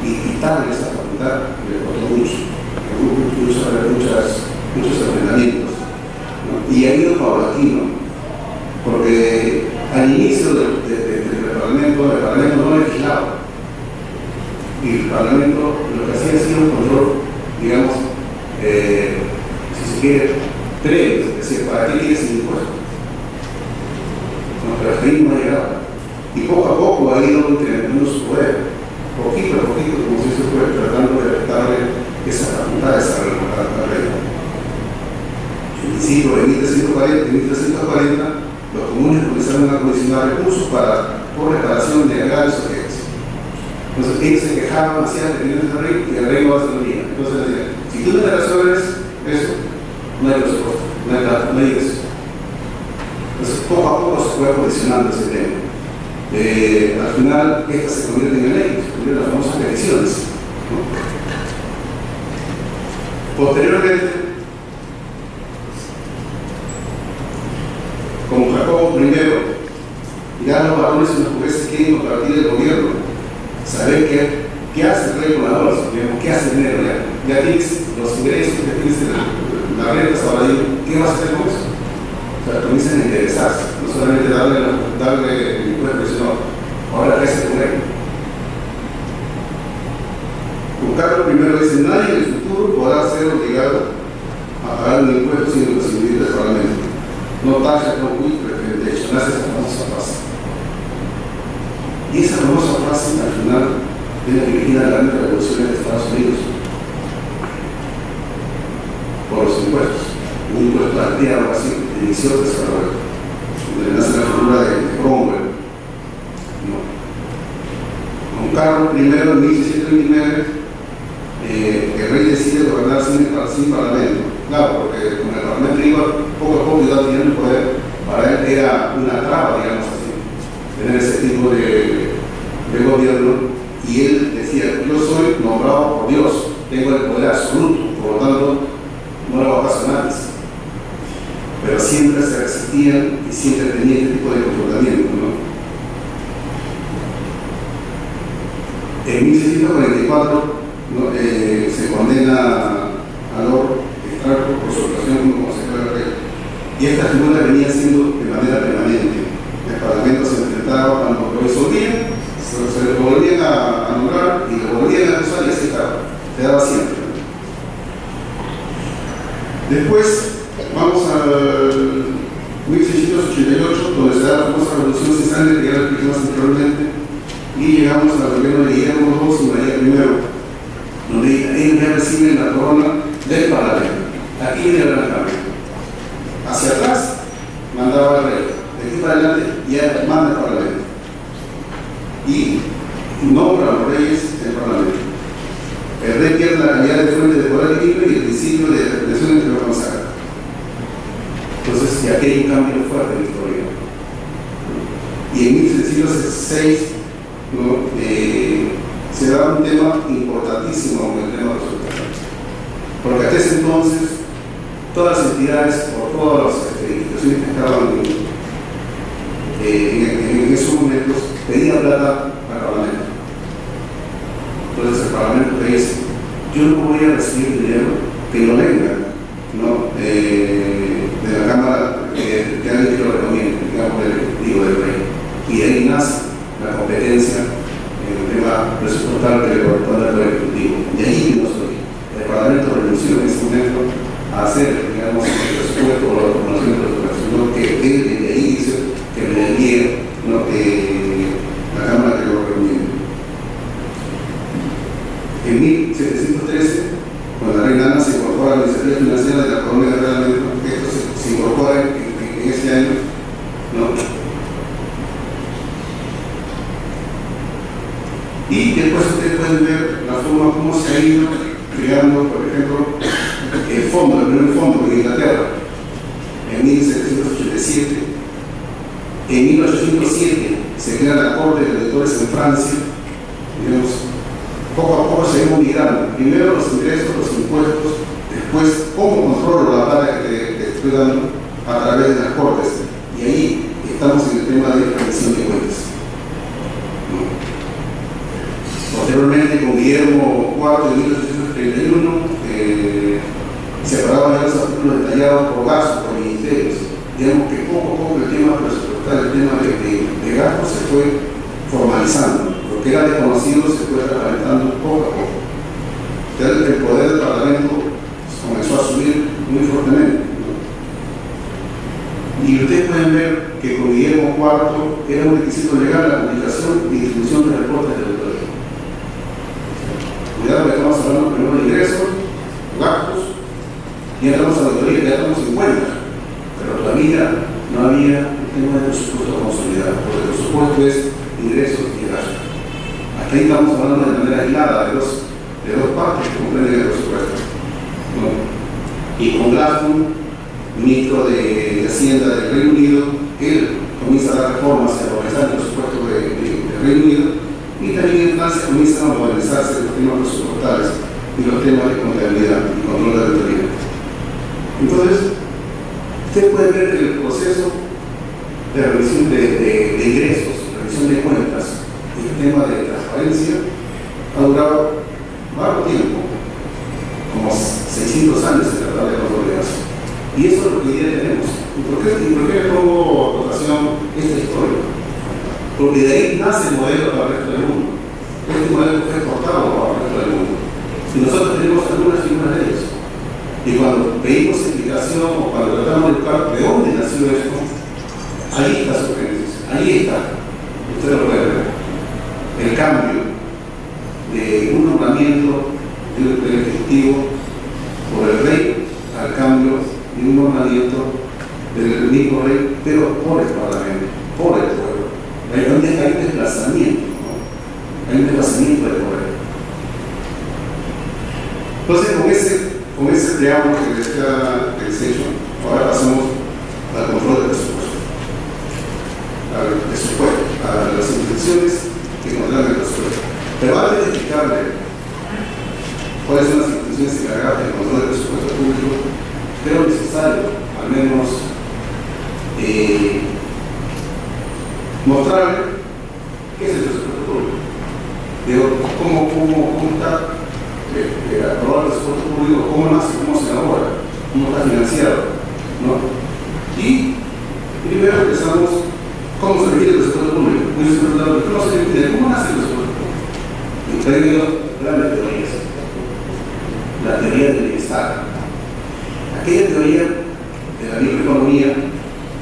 y quitarle esa facultad le costó mucho, muchos enfrentamientos, ¿no? Y ha ido paulatino, porque al inicio del Parlamento, el Parlamento no legislaba, y el Parlamento lo que hacía ha sido un control, digamos, si se quiere, previo, es decir, ¿para qué quieres el impuesto? No, pero hasta ahí no ha llegado. Y poco a poco ha ido incrementando su poder, poquito a poquito, como si se fue tratando de darle esa facultad, esa regla. En principio, en 1340, los comunes comenzaron a condicionar recursos por reparación de agrarios o quejas. Entonces, ellos se quejaban, hacían reuniones del rey y el rey no hace lo mismo. Entonces decían, si tú no te resuelves eso, no hay presupuesto, no hay eso. Entonces, poco a poco se fue condicionando ese tema. Al final, estas se convierten en leyes, se convierten en las famosas peticiones, ¿no? Posteriormente, como Jacobo I, ya los varones y los jueces quieren compartir el gobierno, saber qué hace el rey con la bolsa, qué hace el dinero, ya tienes los ingresos, ya tienes las rentas, ahora ¿qué vas a hacer con eso? O sea, comienzan a interesarse, no solamente darle el impuesto, sino ahora qué hace con él. Juan Carlos I dice, nadie en el futuro podrá ser obligado a pagar un impuesto sin el consentimiento del Parlamento. No taxa, no cuide, de hecho, nace esa famosa frase. Y esa famosa frase, al final, es la que origina la gran revolución de Estados Unidos por los impuestos. Un impuesto al día, algo así, inició el desarrollo, donde nace la figura de Cromwell. ¿No? Juan Carlos I, en 1639, el rey decide gobernar sin parlamento. Claro, porque con el Parlamento iba poco a poco iba teniendo el poder, para él era una traba, digamos así, tener ese tipo de gobierno, y él decía, yo soy nombrado por Dios, tengo el poder absoluto, por lo tanto, no lo pasó antes, pero siempre se resistían y siempre tenían este tipo de comportamiento, ¿no? En 1644 ¿no? Se condena a Lord Strachan por su actuación como consejero del rey, y esta figura venía siendo de manera permanente. El Parlamento se enfrentaba cuando lo disolvían, se lo volvían a nombrar y lo volvían a acusar y así estaba, quedaba siempre. Después vamos al 1688, donde se da la famosa revolución sin sangre, que ya lo explicamos anteriormente, y llegamos al gobierno de Guillermo II y María I, donde ellos ya reciben la corona del Parlamento. Aquí viene el gran cambio. Hacia atrás mandaba el rey, de aquí para adelante ya manda el Parlamento y nombra a los reyes del Parlamento. El rey pierde la calidad de fuente de poder libre y el principio de relación entre los consagrados. Entonces, ya aquí hay un cambio fuerte en la historia. Y en 1706 ¿no? Se da un tema importantísimo con el tema de los resultados. Porque hasta ese entonces, todas las entidades o todas las instituciones que estaban en esos momentos pedían plata al Parlamento. Entonces el Parlamento te dice: yo no voy a recibir dinero que no venga, ¿no? De la Cámara que alguien que lo recomiende, digamos, del rey. Y de ahí nace la competencia en el tema presupuestario que le corresponde al Poder Ejecutivo. De ahí no soy. El Parlamento renunció en ese momento a hacer, digamos, el presupuesto o la reconocimiento de la sino que desde ahí dice que me envíe, ¿no? La Cámara que lo recomiende. En 1713, cuando la reina Ana se incorpora a la iniciativa financiera de la Colonia de Realmente, esto se incorpora en ese año, ¿no? Y después ustedes pueden ver la forma como se ha ido creando, por ejemplo, el primer fondo en Inglaterra, en 1787. En 1807 se crea la Corte de Electores en Francia. Digamos, poco a poco seguimos migrando. Primero los ingresos, los impuestos, después cómo controlo la plata que estoy dando a través de las Cortes. Y ahí estamos en el tema de rendición de cuentas. Posteriormente, con Guillermo IV en 1831, separaban ya los artículos detallados por gastos, por ministerios. Digamos que poco a poco el tema presupuestario, el tema de gastos se fue formalizando. Lo que era desconocido se fue reglamentando poco a poco. Entonces, el poder del Parlamento comenzó a subir muy fuertemente, ¿no? Y ustedes pueden ver que con Guillermo IV era un requisito legal la publicación y distribución de reportes de auditoría. Cuidado que estamos hablando primero de ingresos, gastos, y entramos a la auditoría, ya estamos en cuenta, pero todavía no había un tema de presupuesto consolidado, porque el presupuesto es ingresos y gastos. Hasta ahí estamos hablando de manera aislada de dos partes que comprenden el presupuesto, ¿no? Y con Gladstone, ministro de Hacienda del Reino Unido, él comienza a dar reformas y a organizar el presupuesto del Reino Unido, y también en Francia comienzan a modernizarse los temas presupuestales y los temas de contabilidad y control de la auditoría. Entonces, ustedes pueden ver que el proceso de revisión de ingresos, revisión de cuentas y el tema de transparencia ha durado largo tiempo, como 600 años en tratar de consolidarse. Y eso es lo que hoy día tenemos. ¿Y por qué le pongo votación esta historia? Porque de ahí nace el modelo para el resto del mundo. Este modelo fue exportado para el resto del mundo. Y nosotros tenemos algunas figuras de ellos. Y cuando pedimos explicación o cuando tratamos de buscar de dónde nació esto, ahí está su génesis, ahí está. Ustedes lo pueden ver. El cambio de un nombramiento del Ejecutivo por el rey al cambio de un nombramiento del mismo rey, pero por el Parlamento, por el pueblo. Hay un desplazamiento, ¿no? Hay un desplazamiento del poder. Entonces, con ese preámbulo que les he hecho, ahora pasamos al control del presupuesto, a las instituciones que controlan el presupuesto. Pero antes de explicarle cuáles son las instituciones encargadas del control del presupuesto público, necesario, al menos, mostrarle qué es el presupuesto público. Digo, cómo está aprobado el presupuesto público, cómo nace, cómo se elabora, cómo está financiado, ¿no? Y primero empezamos, ¿cómo se requiere el presupuesto público? ¿Cómo se requiere? ¿Cómo nace el presupuesto público? Y traigo grandes teorías. La teoría del bienestar. Aquella teoría de la microeconomía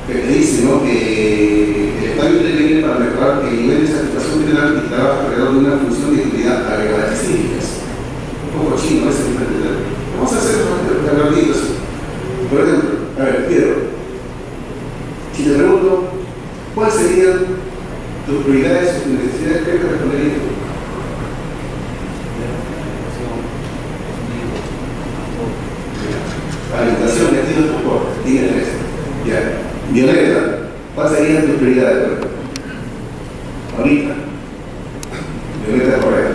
que te dice, ¿no?, que el Estado interviene para mejorar el nivel de satisfacción general y trabaja alrededor de una función de utilidad agregada específicas. Un poco chino ese tipo de teoría. Vamos a hacer rapidito así. Por ejemplo, a ver, Pedro, si te pregunto, ¿cuáles serían tus prioridades o tus necesidades? ¿Qué responderías tú? Alimentación, vestido, transporte, tiene tres. Ya. Violeta, ¿cuáles serían tus prioridades? Ahorita. Violeta Correa.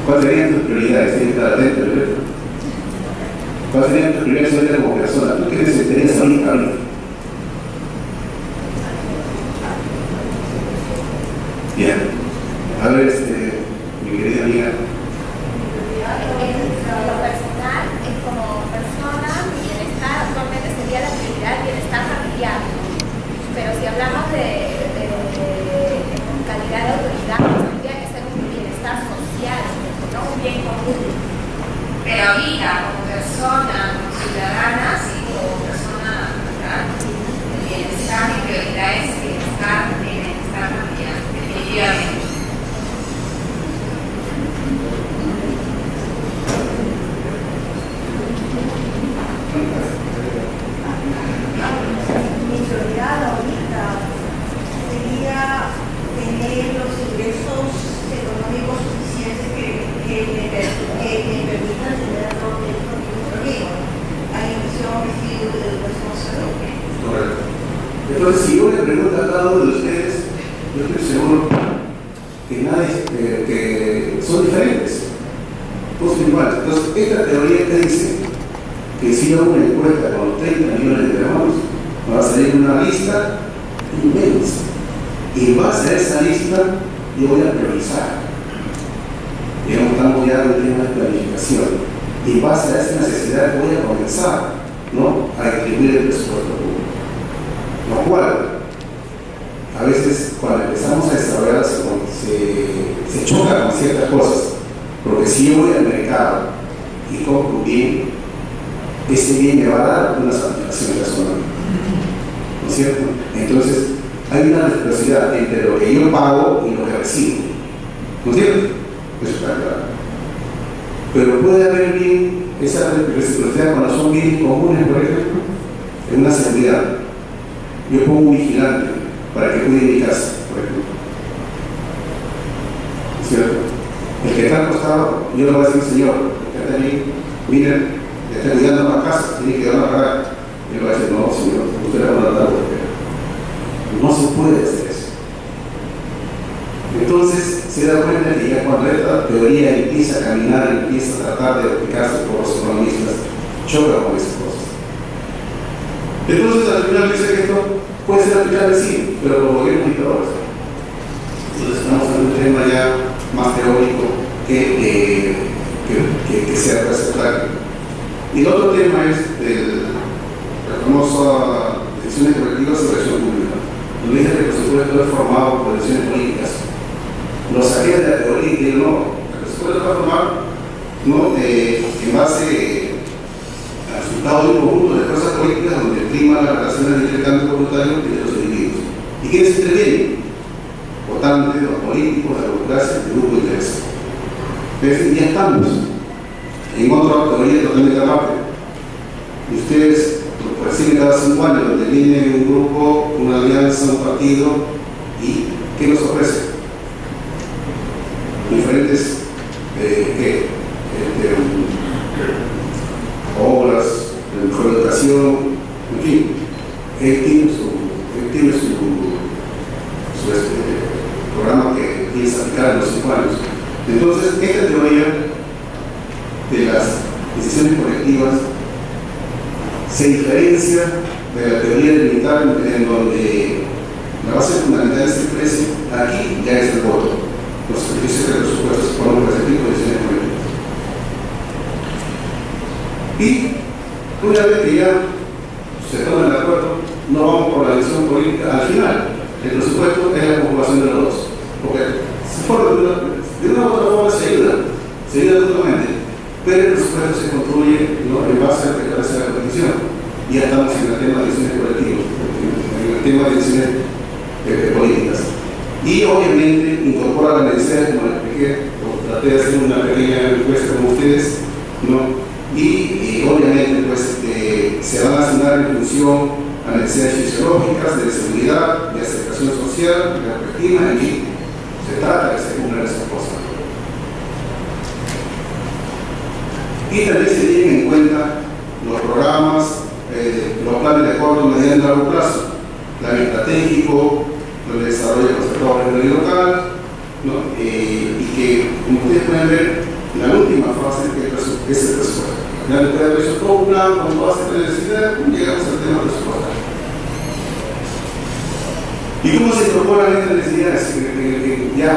¿Cuáles serían tus prioridades? Tienes que estar atento, Violeta. ¿Cuáles serían tus prioridades ahorita como persona? ¿Tú qué necesitarías ahorita? Bien. A ver, mi querida amiga. Lo personal, como persona, mi bienestar actualmente sería la prioridad del bienestar familiar. Pero si hablamos de calidad de autoridad, tendría que ser un bienestar social, no un bien común. Pero ahorita, como persona, como ciudadana, sí, como persona natural, el bienestar, mi prioridad es el bienestar familiar, definitivamente. Mi prioridad ahorita sería tener los ingresos económicos suficientes que me permitan tener todo el conmigo. Alimentación, vestido, educación, salud. Correcto. Entonces, si yo le pregunto a cada uno de ustedes, yo estoy seguro que son diferentes, todos son iguales. Entonces, esta teoría que dice que si yo hago una encuesta con 30 millones de peruanos, va a salir una lista inmensa. Y en base a esa lista, yo voy a priorizar. Digamos, estamos ya en el tema de planificación. Y en base a esa necesidad, voy a comenzar, ¿no?, a distribuir el presupuesto público. Lo cual, a veces, cuando empezamos a desarrollar, se choca con ciertas cosas. Porque si yo voy al mercado y compro un bien, ese bien me va a dar una satisfacción personal, ¿no es cierto? Entonces, hay una reciprocidad entre lo que yo pago y lo que recibo, ¿no es cierto? Eso está claro. Pero puede haber bien esa reciprocidad cuando son bienes comunes, por ejemplo, en una seguridad. Yo pongo un vigilante para que cuide mi casa, por ejemplo, ¿no es cierto? El que está al costado, yo le voy a decir, señor, el que está ahí, mire, está cuidando la casa, tiene que darla a pagar. Y le va a decir, no, señor, usted le va a dar porque no se puede hacer eso. Entonces se da cuenta que ya cuando esta teoría empieza a caminar, empieza a tratar de aplicarse por los economistas, choca con esas cosas. Entonces al final dice que esto puede ser aplicable, sí, pero por gobiernos dictadores. Entonces estamos en un tema ya más teórico que sea receptacle. Y el otro tema es la famosa decisiones colectivas sobre acción pública. Lo dice que el presupuesto es formado por decisiones políticas. Lo saqué de la teoría y digo, no, el presupuesto va a formar, ¿no?, en base al resultado de un conjunto de fuerzas políticas donde prima las relaciones de intercambio voluntario entre los individuos. ¿Y quiénes intervienen? Votantes, los políticos, la burocracia, el grupo de interés. Entonces, ya estamos en otra teoría totalmente aparte. Y ustedes, por decir que cada 5 años, donde viene un grupo, una alianza, un partido, ¿y qué nos ofrece? Diferentes obras, de mejor educación, en fin, él tiene su programa que piensa aplicar en los 5 años. Entonces, esta teoría de las decisiones colectivas, se diferencia de la teoría del militar en donde la base fundamental es el precio. Aquí ya es el voto, los servicios de presupuestos se ponen por ese tipo de decisiones colectivas. Y una vez que ya se ponen de acuerdo, no vamos por la decisión política. Al final, el presupuesto es la acumulación de los dos, porque se forma de una u otra forma se ayuda totalmente, pero el presupuesto se construye, ¿no?, en base a lo que establece la Constitución. Y ya estamos en el tema de decisiones colectivas, en el tema de decisiones políticas. Y obviamente incorpora la necesidad, como le expliqué, o traté de hacer una pequeña encuesta con ustedes, ¿no? Y obviamente pues se van a asignar en función a necesidades fisiológicas, de seguridad, de aceptación social, de autoestima, en fin, se trata de que se cumplan esas cosas. Y también se tienen en cuenta los programas, los planes de corto, mediano y largo plazo, plan estratégico, el desarrollo de los sectores de nivel local, ¿no? Y que, como ustedes pueden ver, la última fase es el presupuesto. Ya después de haber hecho todo un plan con todas estas necesidades, llegamos al tema presupuestario. ¿Y cómo se incorporan estas necesidades? Ya,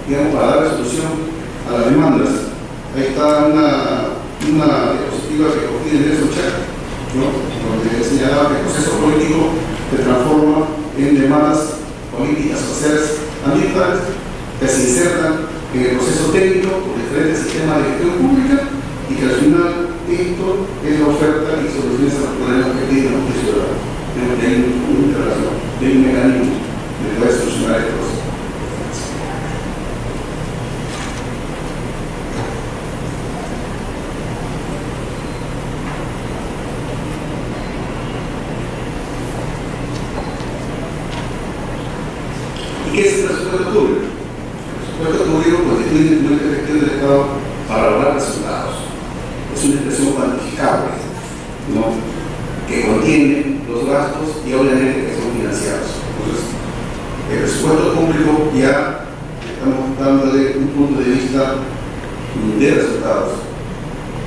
digamos, para dar resolución a las demandas. Ahí está una diapositiva que cogí de Nelson Chat, ¿no?, donde señalaba que el proceso político se transforma en demandas políticas, sociales, ambientales, que se insertan en el proceso técnico por diferentes sistemas de gestión pública y que al final esto es la oferta y soluciones a los problemas que tiene la ciudadana. Hay una interrelación, hay un mecanismo de poder solucionar estos. ¿Y qué es el presupuesto público? El presupuesto público constituye un instrumento de gestión del Estado para lograr resultados. Es una expresión cuantificable, ¿no?, que contiene los gastos y obviamente que son financiados. Entonces, el presupuesto público ya estamos dándole un punto de vista de resultados,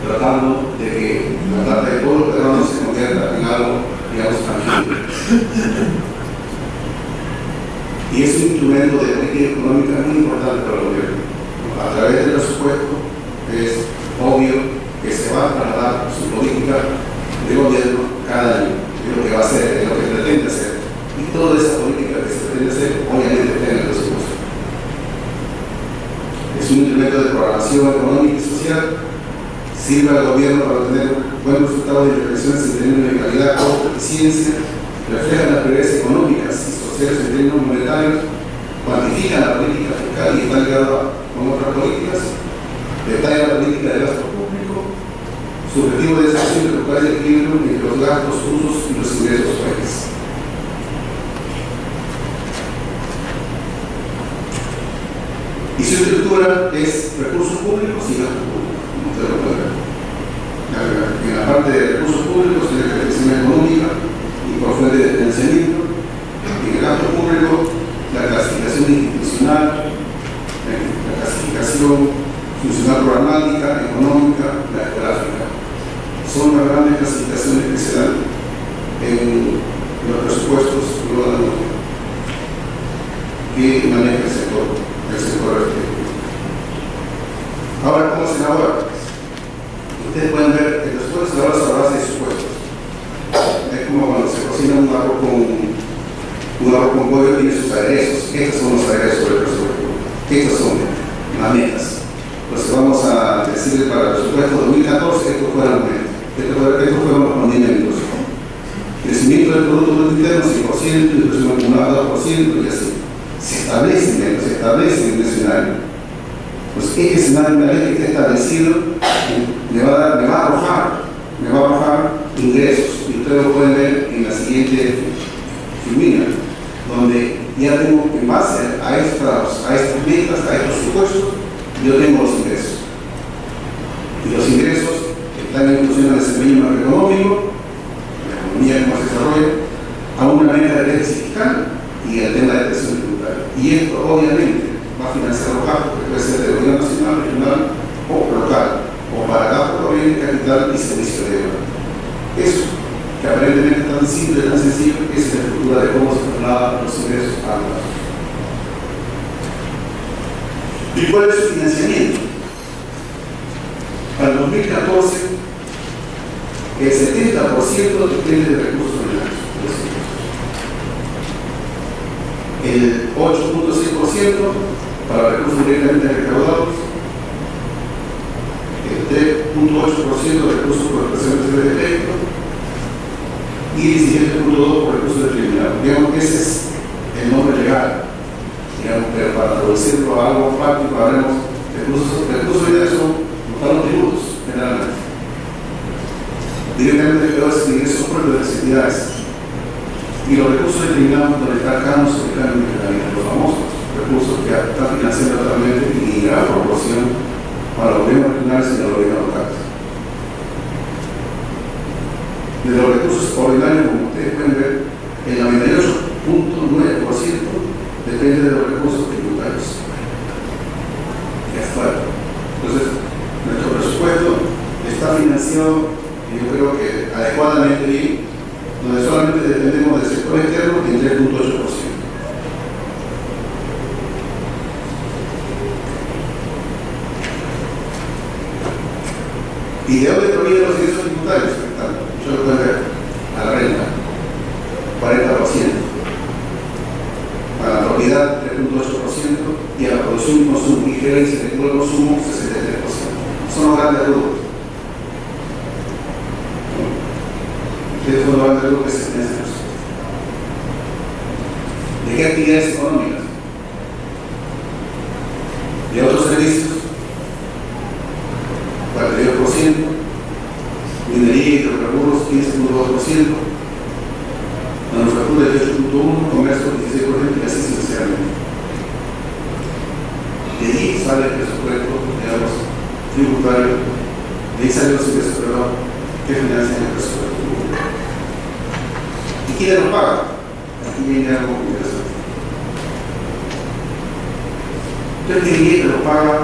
tratando de que la plata de todos los peruanos se convierta en algo, digamos, tangible. Y es un instrumento de política económica muy importante para el gobierno. A través del presupuesto es obvio que se va a trasladar su política de gobierno cada año, es lo que va a hacer, es lo que pretende hacer. Y toda esa política que se pretende hacer, obviamente, está en el presupuesto. Es un instrumento de programación económica y social, sirve al gobierno para obtener buenos resultados de intervenciones en términos de calidad, costo, eficiencia, refleja las prioridades económicas y sociales en términos monetarios, cuantifica la política fiscal y está ligado con otras políticas, detalla la política de gasto público, su objetivo de desarrollo de buscar el equilibrio entre los gastos, usos y los ingresos del país. Y su estructura es recursos públicos y gastos públicos, como ustedes lo pueden ver. En la parte de recursos públicos tiene la creación económica y por fuente de financiamiento. En el gasto público, la clasificación institucional, la clasificación funcional programática, económica, la geográfica. Son las grandes clasificaciones que se dan en los presupuestos que maneja el sector respectivo. Ahora, ¿cómo se elabora? Ustedes pueden ver que el presupuesto se elabora sobre la base de supuestos. Es como cuando se cocina un arroz con pollo, tiene sus aderezos. Estos son los aderezos del presupuesto. Estas son las metas. Entonces vamos a decir para el presupuesto 2014, estos fueron los condimentos. Crecimiento del Producto Bruto Interno 5%, inflación acumulada 2% y así. Se establece en el escenario. Pues este escenario, una vez que esté establecido, me va a arrojar ingresos. Y ustedes lo pueden ver en la siguiente filmina, donde ya tengo, en base a estas metas, a estos supuestos, yo tengo los ingresos. Y los ingresos están en función del desempeño macroeconómico, la economía como se desarrolla, a una meta de déficit fiscal y el tema de presión tributaria. Y esto obviamente va a financiar los gastos, que puede ser del gobierno nacional, regional o local, o para gastos corriente, capital y servicio de deuda. Eso, que aparentemente es tan simple, tan sencillo, es la estructura de cómo se trasladan los ingresos a los gastos. ¿Y cuál es su financiamiento? Para el 2014, el 70% depende de recursos ordinarios. El 8.6% para recursos directamente recaudados, el 3.8% de recursos por expresiones de crédito y el 17.2% por recursos de tribunal. Digamos que ese es el nombre legal. Digamos, pero para traducirlo a algo práctico, hablemos recursos ordinarios son los tributos, generalmente. Directamente recaudados en ingresos propios de las entidades. Y los recursos determinados donde está cada uno sobre cada mecanismo, los famosos recursos que están financiando actualmente y en gran proporción para los gobiernos regionales y los gobiernos locales. De los recursos ordinarios, como ustedes pueden ver, el 98.9% depende de los recursos tributarios. Es fuerte. Entonces, nuestro presupuesto está financiado, yo creo que adecuadamente bien, donde solamente dependemos del sector externo en 3.8%. ¿Y de dónde provienen los ingresos tributarios? Yo lo pueden ver, a la renta, 40%, a la propiedad, 3.8%, y a la producción y consumo, y gerencia de todo el consumo, 63%. Son los grandes grupos. Ustedes son los grandes grupos que se financian. ¿De qué actividades económicas? De otros servicios, 42%, minería y hidrocarburos, 15.2%, manufactura, 18.1%, comercio, 16%, y así sucesivamente. De allí sale el presupuesto, digamos, tributario, de ahí salen los ingresos privados que financian el presupuesto público. ¿Y quién lo paga? Aquí viene algo interesante. Yo diría que lo paga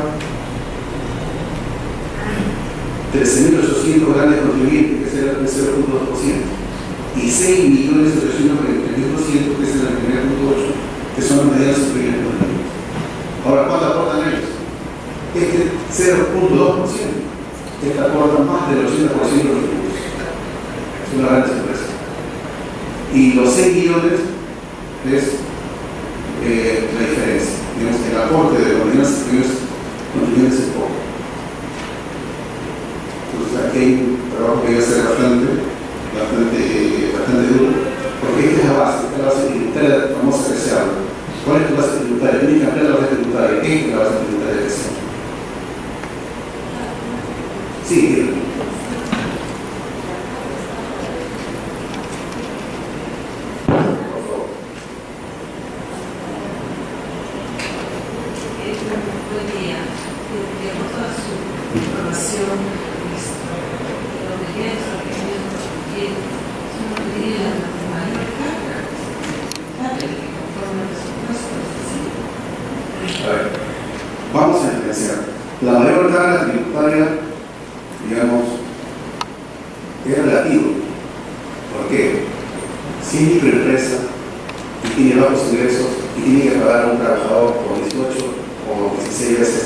13.800 grandes contribuyentes, que es el 0.2%, y 6.843.000, que es el 1.8%, que son las medidas superiores de contribuyentes. Ahora, ¿cuánto aportan ellos? Este 0.2%, este aporta más del 80% de los tributos. Es una gran sorpresa. Y los 6 millones es la diferencia. Digamos, el aporte de los medidas contribuyentes es poco. Aquí hay un trabajo que debe ser bastante duro, porque esta es la base tributaria, la famosa que se habla. ¿Cuál es tu base tributaria? Tienes que ampliar la base tributaria. ¿Qué es la base tributaria que se habla? Sí, dígame. Buen día. Tenemos toda su información. Vamos a diferenciar. La mayor carga tributaria, digamos, es relativo. ¿Por qué? Si es microempresa y tiene bajos ingresos y tiene que pagar a un trabajador por 18 o 16 veces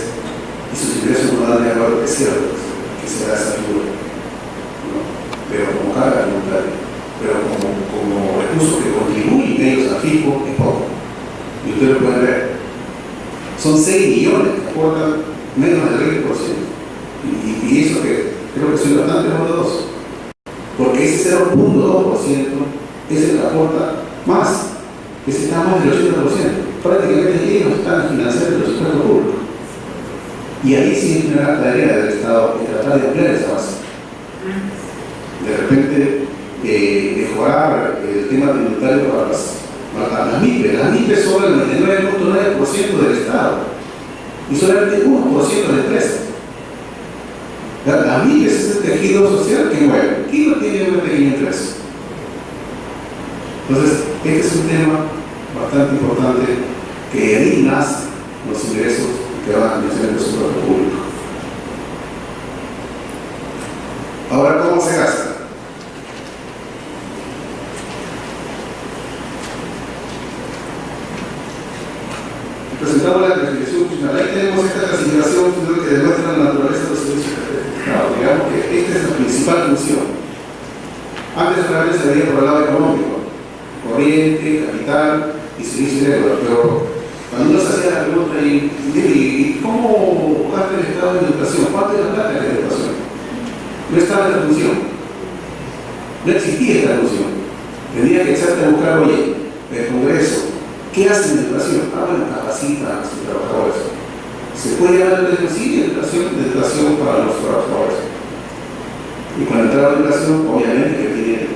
y sus ingresos no dan de acuerdo, es cierto que se da esa figura, ¿no? Pero como carga tributaria, pero como recursos que contribuyen ellos al fisco, es poco. Y ustedes lo pueden ver. Son 6 millones que aportan menos del 20%. Y eso que creo que son bastante novedosos. Porque ese 0.2% es el que aporta más. Ese está más del 80%. Prácticamente ellos están financiando el presupuesto público. Y ahí sí es una tarea del Estado tratar de ampliar esa base. De repente, mejorar el tema tributario para las MIPES. Las MIPES son el 99.9% del Estado y solamente 1% de empresas. Las MIPES es el tejido social que mueve. ¿Quién no tiene una pequeña empresa? Entonces, este es un tema bastante importante, que ahí nacen los ingresos que van a financiar el presupuesto público. Ahora, ¿cómo se gasta? Presentamos la clasificación funcional. Ahí tenemos esta clasificación funcional que demuestra la naturaleza de los servicios del Estado. Digamos que esta es la principal función. Antes solamente se veía por el lado económico, corriente, capital y servicio de deuda, pero cuando uno se hacía la pregunta, ¿y cómo gasta el Estado en educación? ¿Cuánto es la plata de la educación? No estaba en la función, no existía esta función. Tenía que echarte a buscar, oye, el Congreso, ¿qué hace en educación? Bueno, capacita a sus trabajadores. Se puede hablar de educación para los trabajadores. Y con la entrada de educación, obviamente que tiene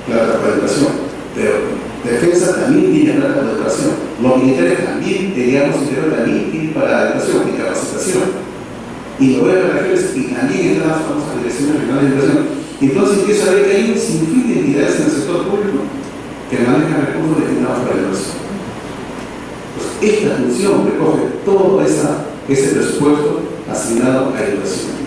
plata para educación, pero defensa también tiene plata para educación. Los militares también, digamos, interior también tienen para educación y capacitación. Y lo veo en las regiones y también están las famosas direcciones regionales de educación. Entonces empiezo a ver que hay un sinfín de entidades en el sector público que manejan recursos destinados para la educación. Pues esta función recoge todo ese presupuesto asignado a educación.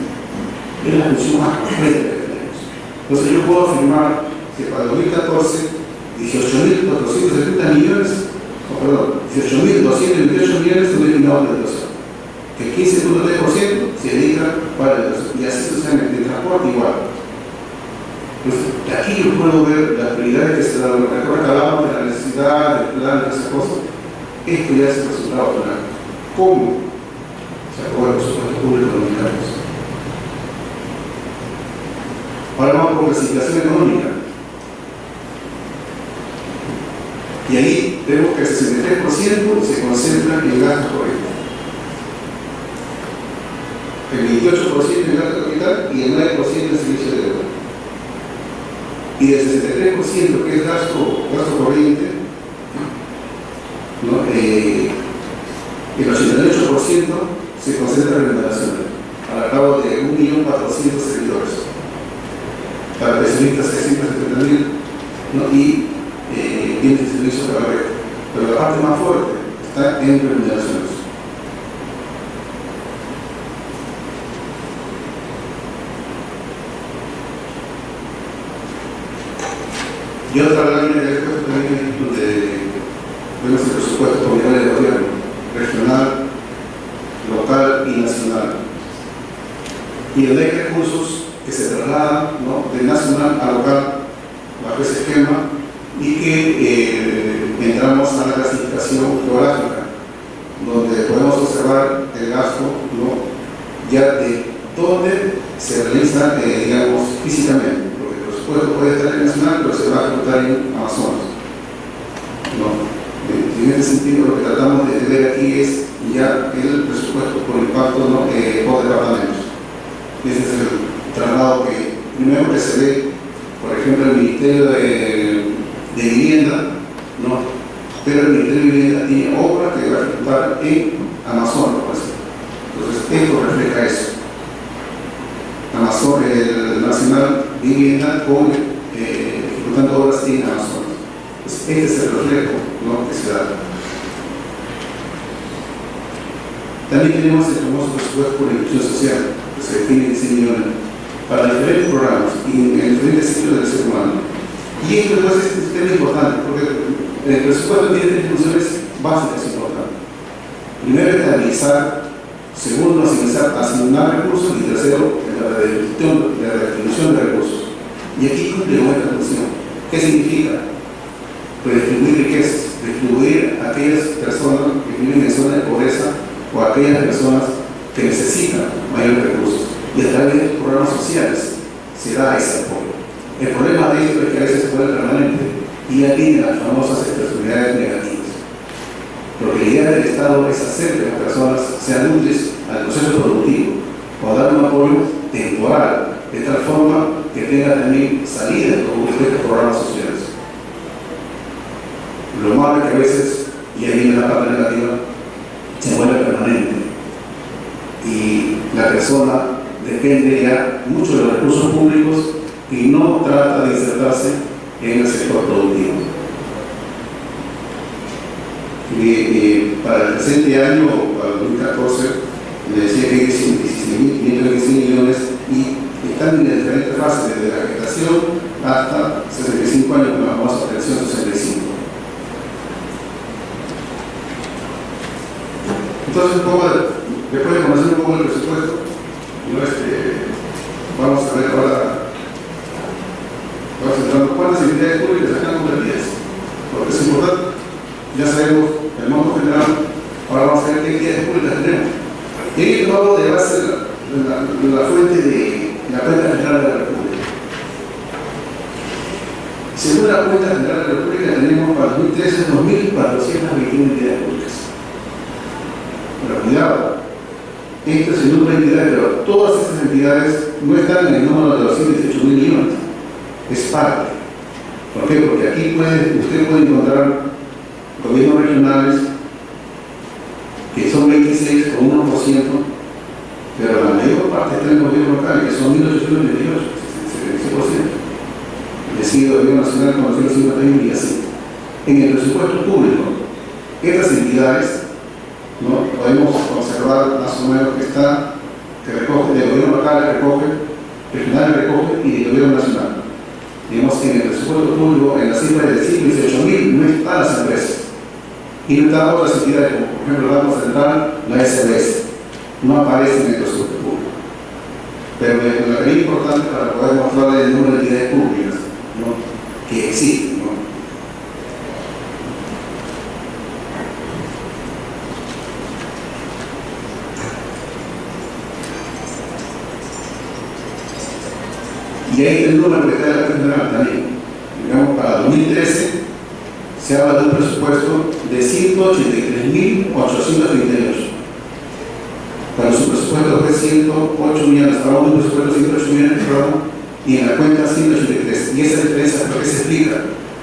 Es la función más completa que tenemos. Entonces yo puedo afirmar que para 2014 18.470 millones, perdón, 18.228 millones son destinados a la educación, que el 15.3% se dedica para la educación, y así sucesivamente. El transporte igual. Entonces, aquí yo puedo ver las prioridades que se dan. Recuerda que hablamos de la necesidad, del plan, de esas cosas. Esto ya es el resultado final. ¿Cómo se aprueba el presupuesto público de los militares? Ahora vamos por clasificación económica. Y ahí vemos que el 63% se concentra en gasto corriente, el 28% en gasto capital y el 9% en servicio de deuda. Y del 63% que es gasto corriente, ¿no? El 88% se concentra en remuneraciones, al cabo de 1.400.000 servidores, para especialistas 670.000, ¿no? Y bienes de servicio para la red. Pero la parte más fuerte está en remuneraciones. Y otra lámina de esto también es donde vemos el presupuesto por nivel de gobierno, regional, local y nacional. Y donde hay recursos que se trasladan, ¿no?, de nacional a local bajo ese esquema, y que entramos a la clasificación geográfica, donde podemos observar el gasto, ¿no?, ya de dónde se realiza, digamos, físicamente. Puede estar en nacional, pero se va a ejecutar en Amazonas. ¿No? En este sentido, lo que tratamos de ver aquí es ya el presupuesto por impacto, ¿no?, por departamentos. Ese es el traslado que primero que se ve, por ejemplo, el Ministerio de Vivienda, ¿no? Pero el Ministerio de Vivienda tiene obras que va a ejecutar en Amazonas, pues. Entonces, esto refleja eso. Amazonas, el Nacional Vivienda con ejecutando obras en Amazonas. Pues este es el reflejo, ¿no?, que se da. También tenemos el famoso presupuesto por la inclusión social, que se define en 100 millones para diferentes programas y en diferentes ciclos del ser humano. Y esto pues, es un tema importante, porque el presupuesto tiene tres funciones básicas importantes. Primero, estabilizar. Segundo, asignar recursos. Y tercero, la redistribución de recursos. Y aquí cumple con esta función. ¿Qué significa? Redistribuir riquezas, distribuir a aquellas personas que viven en zonas de pobreza o a aquellas personas que necesitan mayores recursos. Y a través de estos programas sociales se da ese apoyo. El problema de esto es que a veces se vuelve permanente y ya tiene las famosas externalidades negativas. Porque la idea del Estado es hacer que las personas sean útiles al proceso productivo o dar un apoyo temporal, de tal forma que tenga también salida de estos programas sociales. Lo malo es que a veces, y ahí viene la parte negativa, se vuelve permanente y la persona depende ya mucho de los recursos públicos y no trata de insertarse en el sector productivo. Y para el presente año, para el 2014, le decía que hay 16.515 millones y están en diferentes fases, desde la gestación hasta 65 años, con la famosa pensión 65. Entonces, después de conocer un poco el presupuesto, vamos a ver ahora, cuántas entidades públicas están convertidas, porque es importante. Ya sabemos el monto general, ahora vamos a ver qué entidades públicas tenemos. Y ahí tomamos de base la fuente de la cuenta general de la República. Según la cuenta general de la República, tenemos para 2013 2.421 entidades públicas. Pero cuidado, este es el número de entidades, pero todas estas entidades no están en el número de los 118.000 millones. Es parte. ¿Por qué? Porque aquí usted puede encontrar gobiernos regionales que son 26 o 1%, pero la mayor parte está en el gobierno local, que son 1.828, 76%. Le sigue el gobierno nacional con 251 y así. En el presupuesto público, estas entidades, ¿no? Podemos observar más o menos que recoge, del gobierno local recoge, regional recoge y del gobierno nacional. Digamos que en el presupuesto público, en la cifra de 118.000, no están las empresas. Y no están otras entidades, como por ejemplo el Banco Central, la SBS. No aparece en el presupuesto público. Pero lo que es importante para poder mostrar el número de entidades públicas, ¿no? Que existen, ¿no? Y ahí el número que está de la general también. Digamos, para 2013 se habla de un presupuesto de 183.838. Para su presupuesto fue 108 millones, para un presupuesto de 108 millones, y en la cuenta 183. Y esa diferencia, ¿por qué se explica?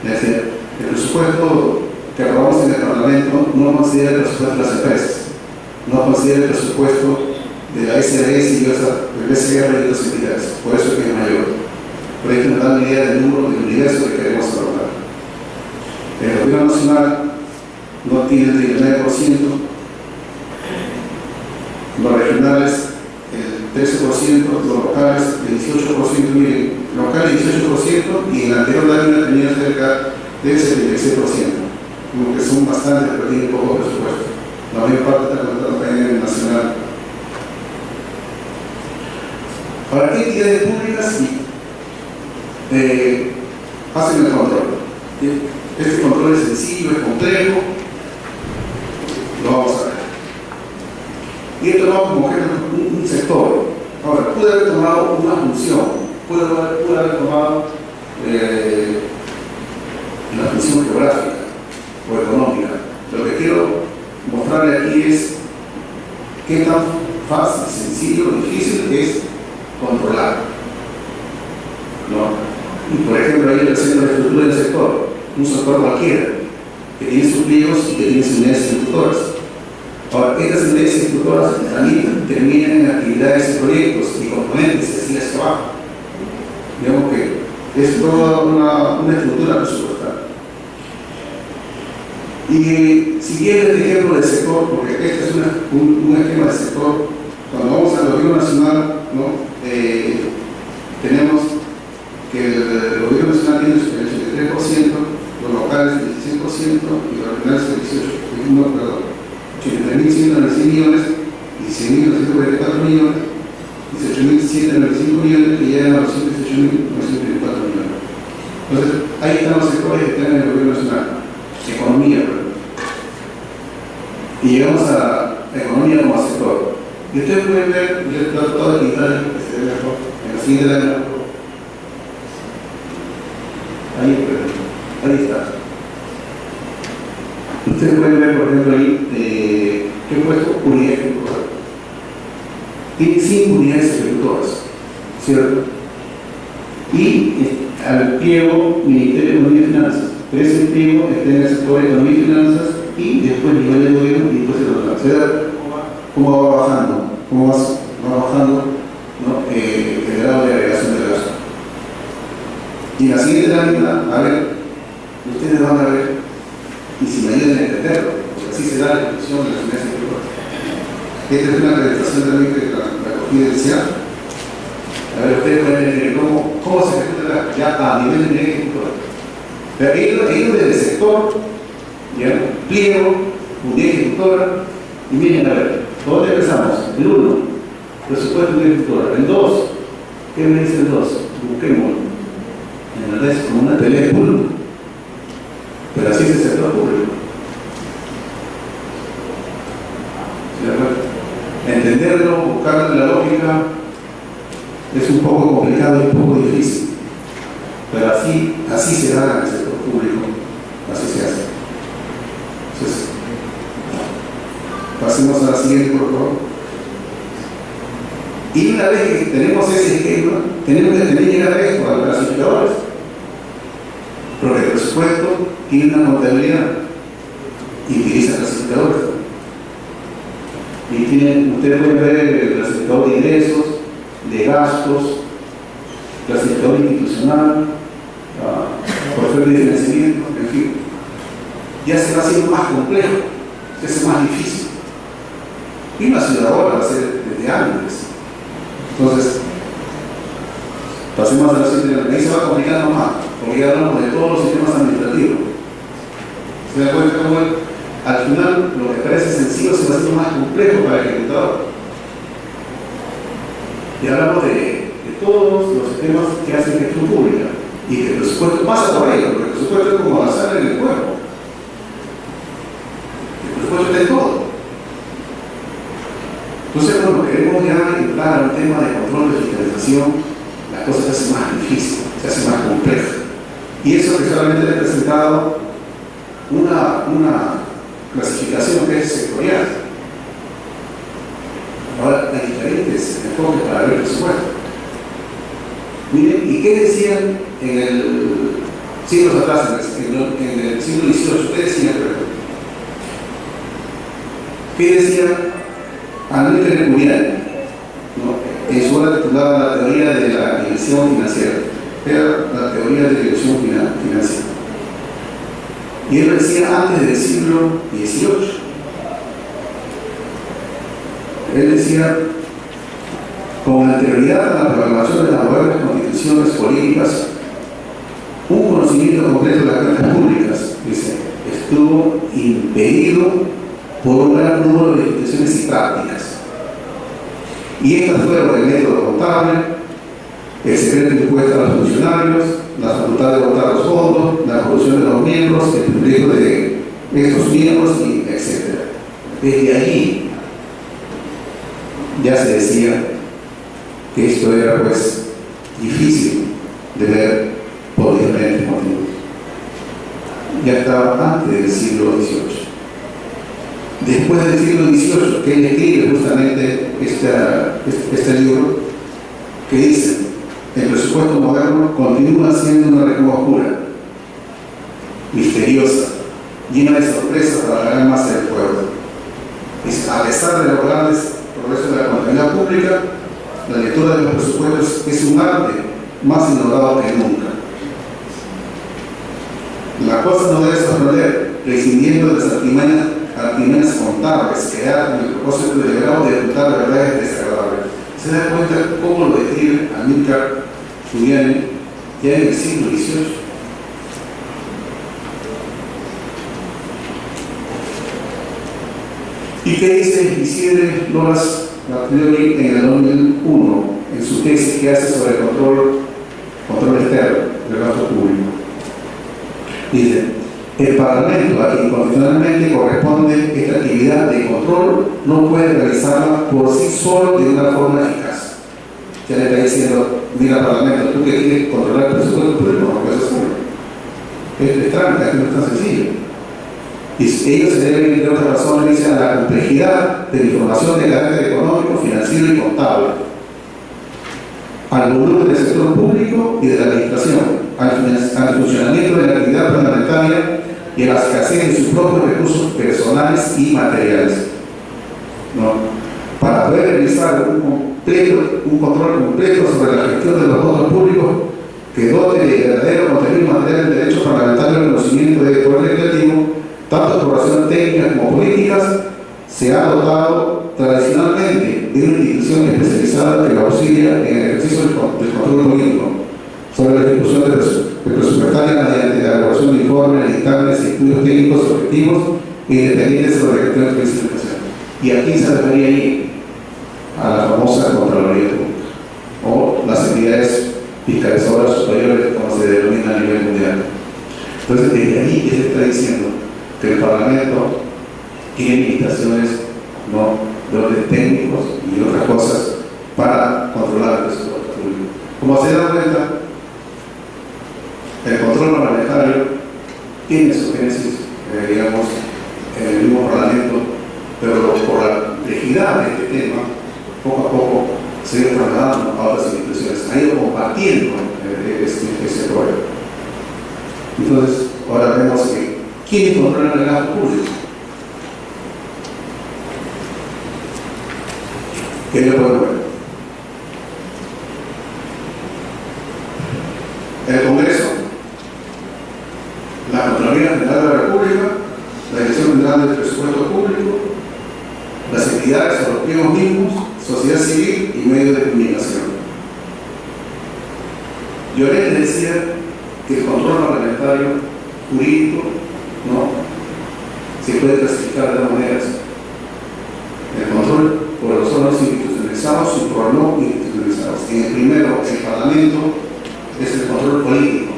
Es decir, el presupuesto que aprobamos en el Parlamento no considera el presupuesto de las empresas, no considera el presupuesto de la SBS y el BCR y otras entidades, por eso es que es mayor. Por ahí nos da una idea del número del universo que queremos abordar. El gobierno nacional no tiene el 39%, los regionales el 13%, los locales el 18%, miren, locales 18%, y en el anterior año tenía cerca del 76%, como que son bastantes, pero tienen poco presupuesto. La mayor parte está contratada también en el nacional. Para qué entidades públicas hacen el control. Este control es sencillo, es complejo, lo vamos a ver. Y he tomado como ejemplo un sector. Ahora, pude haber tomado una función, pude haber tomado la función geográfica o económica. Lo que quiero mostrarle aquí es qué tan fácil, sencillo o difícil es controlar, ¿no? Y por ejemplo, ahí el centro de estructura del sector, un sector cualquiera, que tiene sus pliegos y que tiene sus unidades ejecutoras. Ahora, estas unidades ejecutoras también terminan en actividades y proyectos y componentes que sigue hacia abajo. Digamos que es toda una estructura presupuestal. Y siguiendo el ejemplo del sector, porque este es un esquema del sector, cuando vamos al gobierno nacional, ¿no? Tenemos que el gobierno nacional tiene el 83%, los locales el 16% y los regionales el 83.196 millones y 100.944 millones y 18.195 millones que llegan a los 118.934 millones. Entonces, ahí están los sectores que están en el gobierno nacional. Economía, y llegamos a la economía como sector. Y ustedes pueden ver, yo he tratado de quitar en la siguiente lámina. Ahí está. Ustedes pueden ver, por ejemplo, ahí que he puesto unidad ejecutora. Tiene 5 unidades ejecutoras, ¿cierto? Y al pliego Ministerio de Economía y Finanzas. Pero ese pliego está en el sector de Economía y Finanzas y después nivel de gobierno y después el otro. O sea, cómo va bajando, ¿no? El grado de agregación de gasto. Y en la siguiente lámina, a ver, ustedes van a ver, y si me ayudan a entenderlo, porque así se da la ejecución de las unidades ejecutoras. Esta es una acreditación también que la cogí del CIAP. A ver, ustedes pueden ver cómo se ejecuta ya a nivel de unidad ejecutora. Pero ahí del sector, ¿ya? Pliego, unidad ejecutora, y miren, a ver, ¿dónde empezamos? El 1, presupuesto de unidad ejecutora. El 2, ¿qué me dice el 2? Busquémoslo. En verdad es como una pelea de público. Pero así es el sector público. Entenderlo, buscar la lógica, es un poco complicado y un poco difícil. Pero así se da en el sector público, así se hace. Entonces, pasemos a la siguiente, por favor. Y una vez que tenemos ese esquema, tenemos que también llegar a esto, a los clasificadores. Porque el presupuesto tiene una contabilidad y utiliza clasificadores. Y ustedes pueden ver el clasificador de ingresos, de gastos, clasificador institucional, portfolio de financiamiento, en fin. Ya se va haciendo más complejo, se hace más difícil. Y una ciudad ahora va a ser desde antes. Entonces, pasemos a la siguiente. Ahí se va complicando más, porque ya hablamos de todos los sistemas administrativos. ¿Se da cuenta cómo al final lo que parece sencillo se va haciendo más complejo para el ejecutador? Y hablamos de todos los sistemas que hacen gestión pública y que el presupuesto pasa por ello, porque el presupuesto es como avanzar en el cuerpo. El presupuesto está en todo. Entonces, cuando queremos ya entrar al tema de control de fiscalización, las cosas se hacen más difíciles, se hacen más complejas. Y eso que solamente le he presentado una clasificación que es sectorial. Ahora hay diferentes enfoques para ver el presupuesto. Miren, ¿y qué decían en el siglos atrás, en el siglo XVIII? ¿Qué decían? ¿Qué decía Amílcar Recuriani, ¿no? En su obra titulada La teoría de la dirección financiera? Era la teoría de la dirección financiera. Y él decía antes del siglo XVIII. Él decía: con anterioridad a la programación de las modernas constituciones políticas, un conocimiento completo de las cuentas públicas, dice, estuvo impedido por un gran número de instituciones y prácticas. Y estas fueron el método contable, el secreto impuesto a los funcionarios, la facultad de votar los fondos, la corrupción de los miembros, el privilegio de estos miembros, y etc. Desde allí ya se decía que esto era pues difícil de ver por diferentes motivos. Ya estaba antes del siglo XVIII. Después del siglo XVIII, que él escribe justamente este libro, que dice: el presupuesto moderno continúa siendo una recuba oscura, misteriosa, llena de sorpresas para la gran masa del pueblo. Dice: a pesar de los grandes progresos de la contabilidad pública, la lectura de los presupuestos es un arte más ignorado que nunca. La cosa no debe sorprender, prescindiendo de las artimañas contables que da con el propósito deliberado de ocultar verdades desagradables. ¿Se da cuenta cómo lo describe Amílcar Recuriani ya en el siglo XVIII? ¿Y qué dice Isidre Loras Martinelli en el 2001 en su tesis que hace sobre control externo del gasto público? Dice: el Parlamento, a quien constitucionalmente corresponde esta actividad de control, no puede realizarla por sí solo de una forma eficaz. Ya le está diciendo: mira, Parlamento, tú que quieres controlar el presupuesto público, no puedes hacerlo. Es trámite, que no es tan sencillo. Y ellos se deben, entre otras razones, dice, a la complejidad de la información de carácter económico, financiero y contable, al volumen del sector público y de la administración, al funcionamiento de la actividad parlamentaria y a la escasez de sus propios recursos personales y materiales, ¿no? Para poder realizar un control completo sobre la gestión de los fondos públicos que dote de verdadero contenido material del derecho parlamentario al conocimiento del poder legislativo, tanto por razones técnicas como políticas, se ha dotado tradicionalmente de una institución especializada que la auxilia en el ejercicio del control político sobre la ejecución de presupuestaria mediante la elaboración de informes, dictámenes y estudios técnicos objetivos e independientes sobre la gestión de licitación. Y aquí se refería ahí a la famosa Contraloría Pública o las entidades fiscalizadoras superiores, como se denomina a nivel mundial. Entonces, desde ahí se está diciendo que el Parlamento tiene limitaciones, ¿no?, de orden técnicos y otras cosas para controlar el presupuesto público. Como se da cuenta, el control parlamentario tiene su génesis, digamos, en el mismo Parlamento, pero por la complejidad de este tema, poco a poco se ha ido trasladando a otras instituciones, ha ido compartiendo ese problema. Entonces, ahora vemos que ¿quiénes controlan el gasto público? ¿Qué le pueden ver? El Congreso, la Contraloría General de la República, la Dirección General del Presupuesto Público, las entidades o los pliegos mismos, sociedad civil y medios de comunicación. Yo les decía que el control parlamentario jurídico, ¿no?, se puede clasificar de dos maneras: el control por los órganos institucionalizados y por no institucionalizados. En el primero, el Parlamento, es el control político.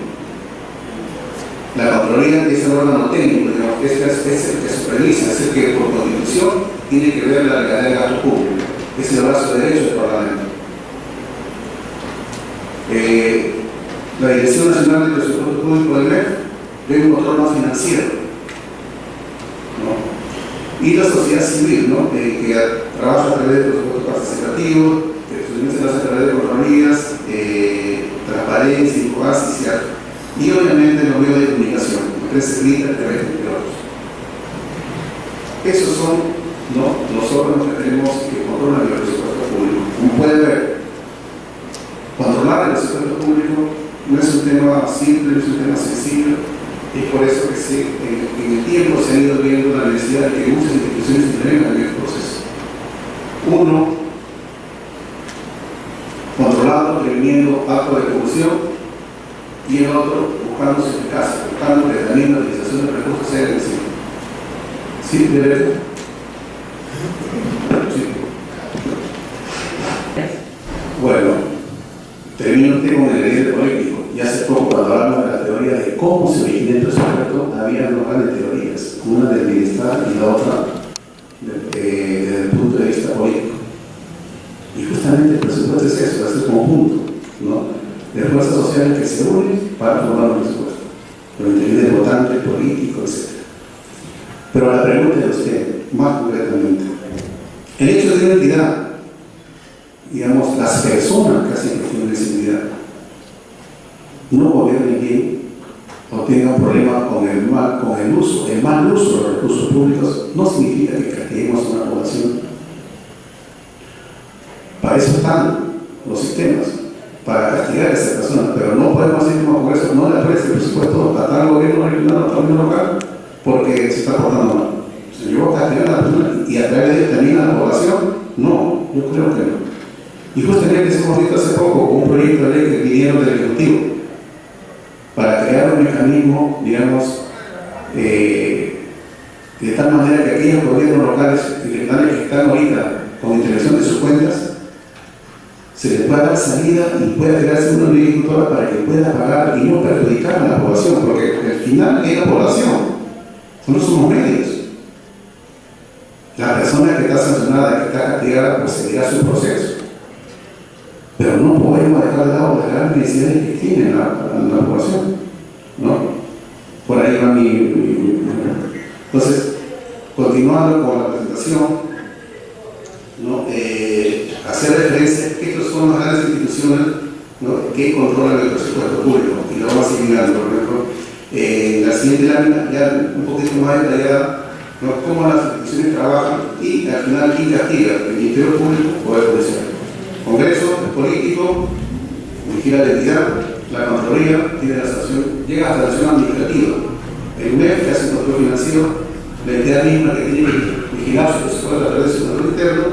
La Contraloría es el órgano técnico, digamos, es el que supervisa, es el que por constitución tiene que ver la legalidad del gasto público, es el brazo derecho del Parlamento. La Dirección Nacional del Presupuesto Público del MEF ve un control más financiero, ¿no? Y la sociedad civil, ¿no?, que trabaja a través de presupuestos participativos, que se hace a través de contralorías, transparencia, infobasis y obviamente los medios de comunicación, empresas escritas, entre otros. Esos son, ¿no?, los órganos que tenemos que controlan el presupuesto público. Como pueden ver, controlar el presupuesto público no es un tema simple, no es un tema sencillo, y por eso que en el tiempo se ha ido viendo la necesidad de que muchas instituciones intervengan en el proceso. Uno, controlando, previniendo actos de corrupción, y el otro, buscando su eficacia, buscando que también la utilización de recursos sea eficiente. ¿Sí? ¿De verdad? Sí. Bueno, termino el tema del ambiente político. Y hace poco, cuando hablamos de la teoría de cómo se origina el presupuesto, había dos grandes teorías, una del bienestar y la otra desde el punto de vista político. Y justamente el presupuesto es eso, es el conjunto, ¿no?, de fuerzas sociales que se unen para formar un presupuesto, por intermedio de votantes, políticos, etc. Pero la pregunta de usted, más concretamente, el hecho de una entidad, digamos, las personas que hacen gestión de esa entidad, no gobiernen bien o tengan un problema con el mal uso de los recursos públicos, no significa que castiguemos a una población. Para eso están los sistemas, para castigar a esa persona, pero no podemos decir como Congreso, no le aparece el presupuesto a tal gobierno regional o a tal gobierno local porque se está portando mal. Si yo voy a castigar a la persona y a través de él también a la población, no, yo creo que no. Y justamente se hemos visto hace poco un proyecto de ley que vinieron del Ejecutivo para crear un mecanismo, digamos, de tal manera que aquellos gobiernos locales y regionales que están ahorita con intervención de sus cuentas, se les pueda dar salida y pueda crearse una ley ejecutora para que pueda pagar y no perjudicar a la población, porque al final es la población, no somos medios. La persona que está sancionada, que está castigada, pues seguirá su proceso. Pero no podemos dejar de lado las grandes necesidades que tiene la población, ¿no? Por ahí va mi. Entonces, continuando con la presentación, ¿no? Hacer referencia que estas son las grandes instituciones, ¿no?, que controlan el presupuesto público, y lo vamos a seguir mirando, por ejemplo, en la siguiente lámina, ya un poquito más detallada, ¿no?, cómo las instituciones trabajan y al final quién castiga: el Ministerio Público o el Judicial. Congreso es político, vigila la entidad, la Contraloría tiene la sanción, llega hasta la sanción administrativa, el MEF que hace un control financiero, la entidad misma que tiene que vigilar su presupuesto a través de su control interno,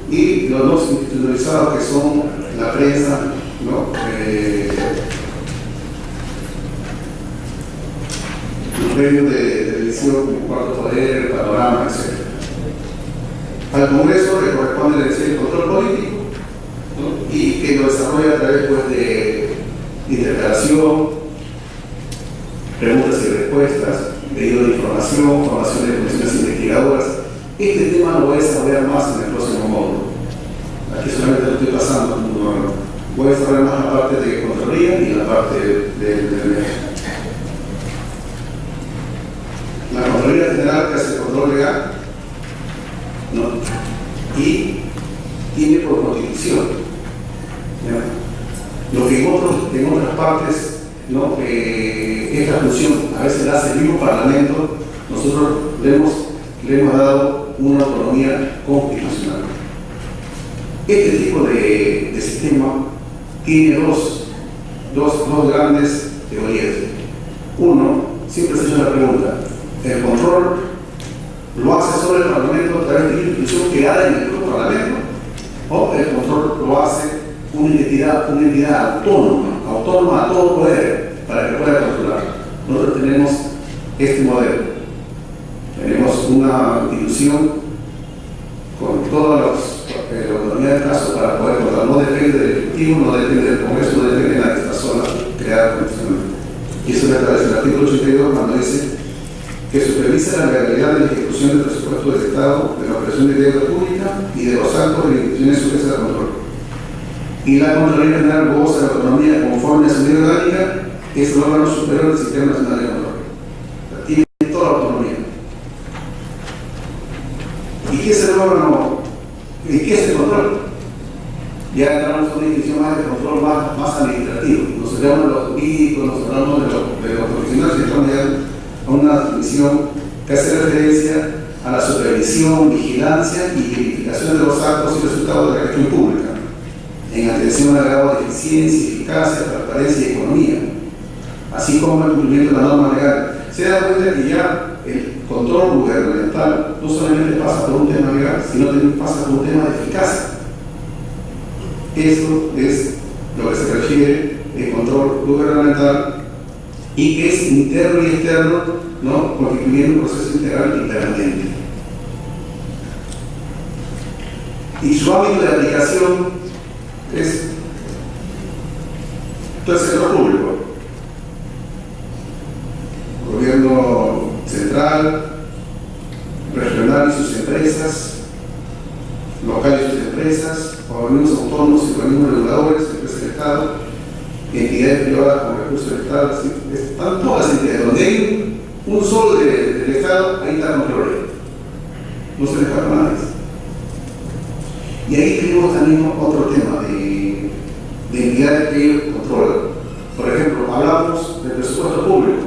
y los dos institucionalizados que son la prensa, ¿no? Los medios de televisión, como Cuarto Poder, el Panorama, etc. Al Congreso le corresponde el control político, ¿no? Y que lo desarrolla a través pues, de interpelación, preguntas y respuestas, pedido de información, formación de comisiones investigadoras. Este tema lo voy a desarrollar más en el próximo módulo. Aquí solamente lo estoy pasando. Voy a desarrollar más la parte de Contraloría y la parte del la Contraloría General, que hace el control legal, ¿no? Y tiene por constitución, ¿ya? Lo que en otras partes, ¿no? Esta función a veces la hace el mismo Parlamento, nosotros le hemos dado una autonomía constitucional. Este tipo de sistema tiene dos grandes teorías. Uno, siempre se ha hecho la pregunta: ¿el control lo hace sobre el Parlamento a través de una institución creada en el propio Parlamento, o el control lo hace una entidad autónoma a todo poder para que pueda controlar? Nosotros tenemos este modelo. Tenemos una institución con todas la autonomía del caso para poder controlar. No depende del Ejecutivo, no depende del Congreso, no depende de esta sola creada constitucionalmente. Y eso es a través del artículo 82, cuando dice que supervisa la legalidad de la ejecución del presupuesto del Estado, de la operación de deuda pública y de los actos de instituciones sujetas al control. Y la Contraloría General goza de la autonomía conforme a su ley orgánica, que es el órgano superior del Sistema Nacional de Control. Tiene toda la autonomía. ¿Y qué es el órgano? ¿Y qué es el control? Ya entramos a una definición más de control más administrativo. Nos hablamos de los jurídicos, nos hablamos de los profesionales, y estamos llegando a una definición que hace referencia a la supervisión, vigilancia y verificación de los actos y resultados de la gestión pública, en atención al grado de eficiencia, eficacia, transparencia y economía, así como el cumplimiento de la norma legal. Se da cuenta que ya el control gubernamental no solamente pasa por un tema legal, sino también pasa por un tema de eficacia. Esto es lo que se refiere el control gubernamental, y que es interno y externo, ¿no? Constituyendo un proceso integral y permanente. Y su ámbito de aplicación es todo el sector público, gobierno central, regional y sus empresas, local y sus empresas, organismos autónomos y organismos reguladores, empresas del Estado, entidades privadas con recursos del Estado. Están todas las entidades. Donde hay un solo del Estado, ahí está la Contraloría. No se le escapa a nadie. Y ahí tenemos también otro tema de entidades que ellos controlan. Por ejemplo, hablamos del presupuesto público.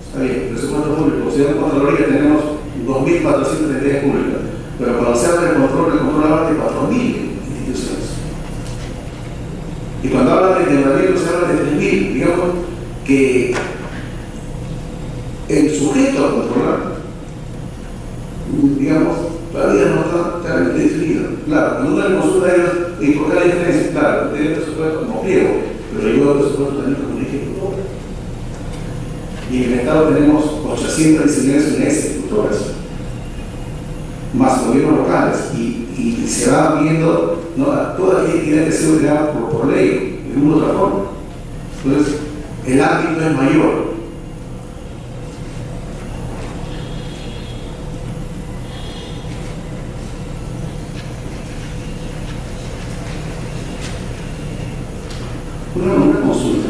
Está bien, presupuesto público. Si en la Contraloría tenemos 2.400 entidades públicas, pero cuando se habla del control, el control habla de 4.000 instituciones. Y cuando habla de endeudamiento se habla de 3.000. Digamos que el sujeto a controlar, digamos, todavía no está claramente definido. Claro, cuando uno le consulta a ellos, ¿y por qué la diferencia? Claro, tiene el presupuesto como pliego, pero yo el presupuesto también como un ejecutor. Y en el Estado tenemos 819 unidades ejecutoras, más gobiernos locales, y se va viendo, ¿no? Toda aquella entidad que sea creada por ley, de una u otra forma. Entonces, el ámbito es mayor. Una consulta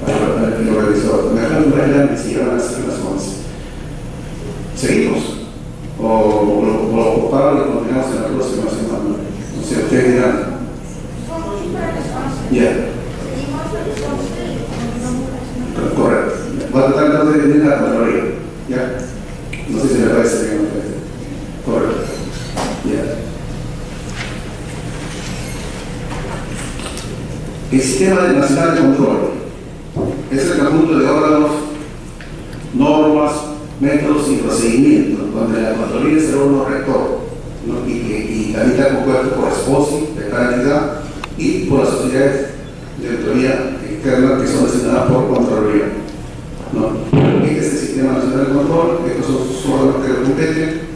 para el organizador. Me dejaron ver la investigación a las 11. ¿Seguimos? ¿O para y continuamos en la próxima semana? No sé, ustedes dirán. Ya. Correcto. Va a tratar de venir a la Contraloría. ¿Ya? No sé si me parece bien. Correcto. Ya. El Sistema Nacional de Control es el conjunto de órganos, normas, métodos y procedimientos donde la Contraloría es el órgano rector, ¿no? y también está compuesto por SPOSI de cada entidad y por las sociedades de autoría externa que son designadas por Contraloría, ¿no? Este es el Sistema Nacional de Control, estos son sus órganos que lo competen.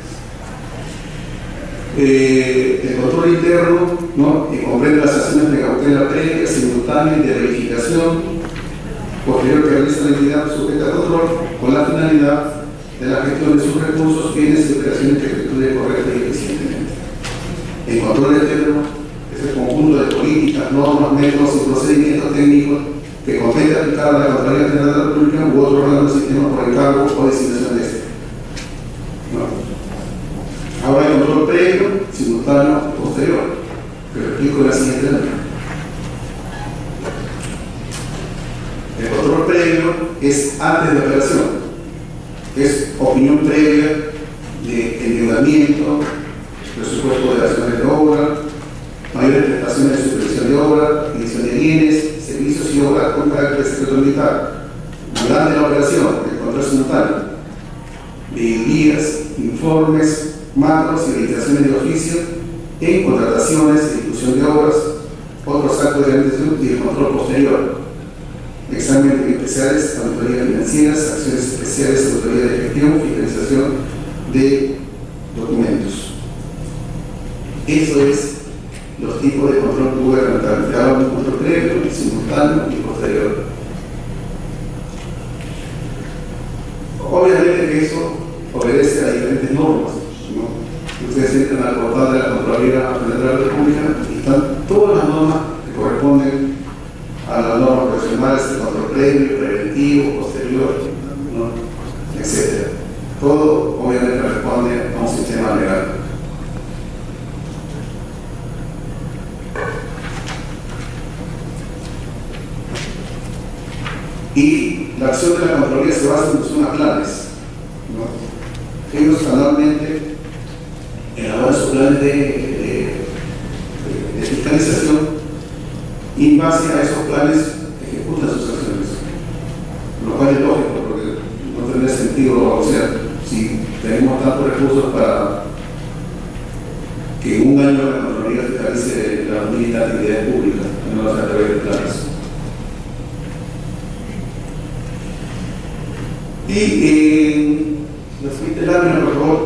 El control interno, ¿no? Que comprende las acciones de cautela previa, simultánea y de verificación posterior que realiza la entidad sujeta a control con la finalidad de la gestión de sus recursos, bienes y operaciones que efectúe correcta y eficientemente. El control externo es el conjunto de políticas, normas, métodos y procedimientos técnicos que compete aplicar a la Contraloría General de la República u otro órgano del sistema por encargo o designación de este. ¿No? Ahora el control previo, simultáneo y posterior, que lo explico en la siguiente línea. El control previo es antes de la operación, es opinión previa de endeudamiento, presupuesto de acciones de obra, mayores prestaciones de supervisión de obra, división de bienes, servicios y obras con carácter secreto militar. Durante la operación, el control simultáneo, de informes, macros y verificaciones de oficio en contrataciones, ejecución de obras, otros actos de administración y el control posterior. Exámenes especiales, auditorías financieras, acciones especiales, auditoría de gestión, fiscalización de documentos. Eso es los tipos de control gubernamental. Te hablamos de control previo, simultáneo y posterior. Obviamente que eso obedece a diferentes normas, ¿no? Ustedes entran al portal de la Contraloría General de la República y están todas las normas que corresponden a las normas profesionales de control previo, preventivo, posterior, ¿no? Etc. Todo obviamente responde a un sistema legal. Y la acción de la Contraloría se basa en función a planes, ¿no? Ellos anualmente elaboran sus planes de fiscalización y en base a esos planes ejecutan sus acciones, lo cual es lógico porque no tendría sentido, o sea, si tenemos tantos recursos para que en un año la Contraloría fiscalice las unidades de actividades públicas, no lo hace a través de planes. Y la siguiente lámina, por favor,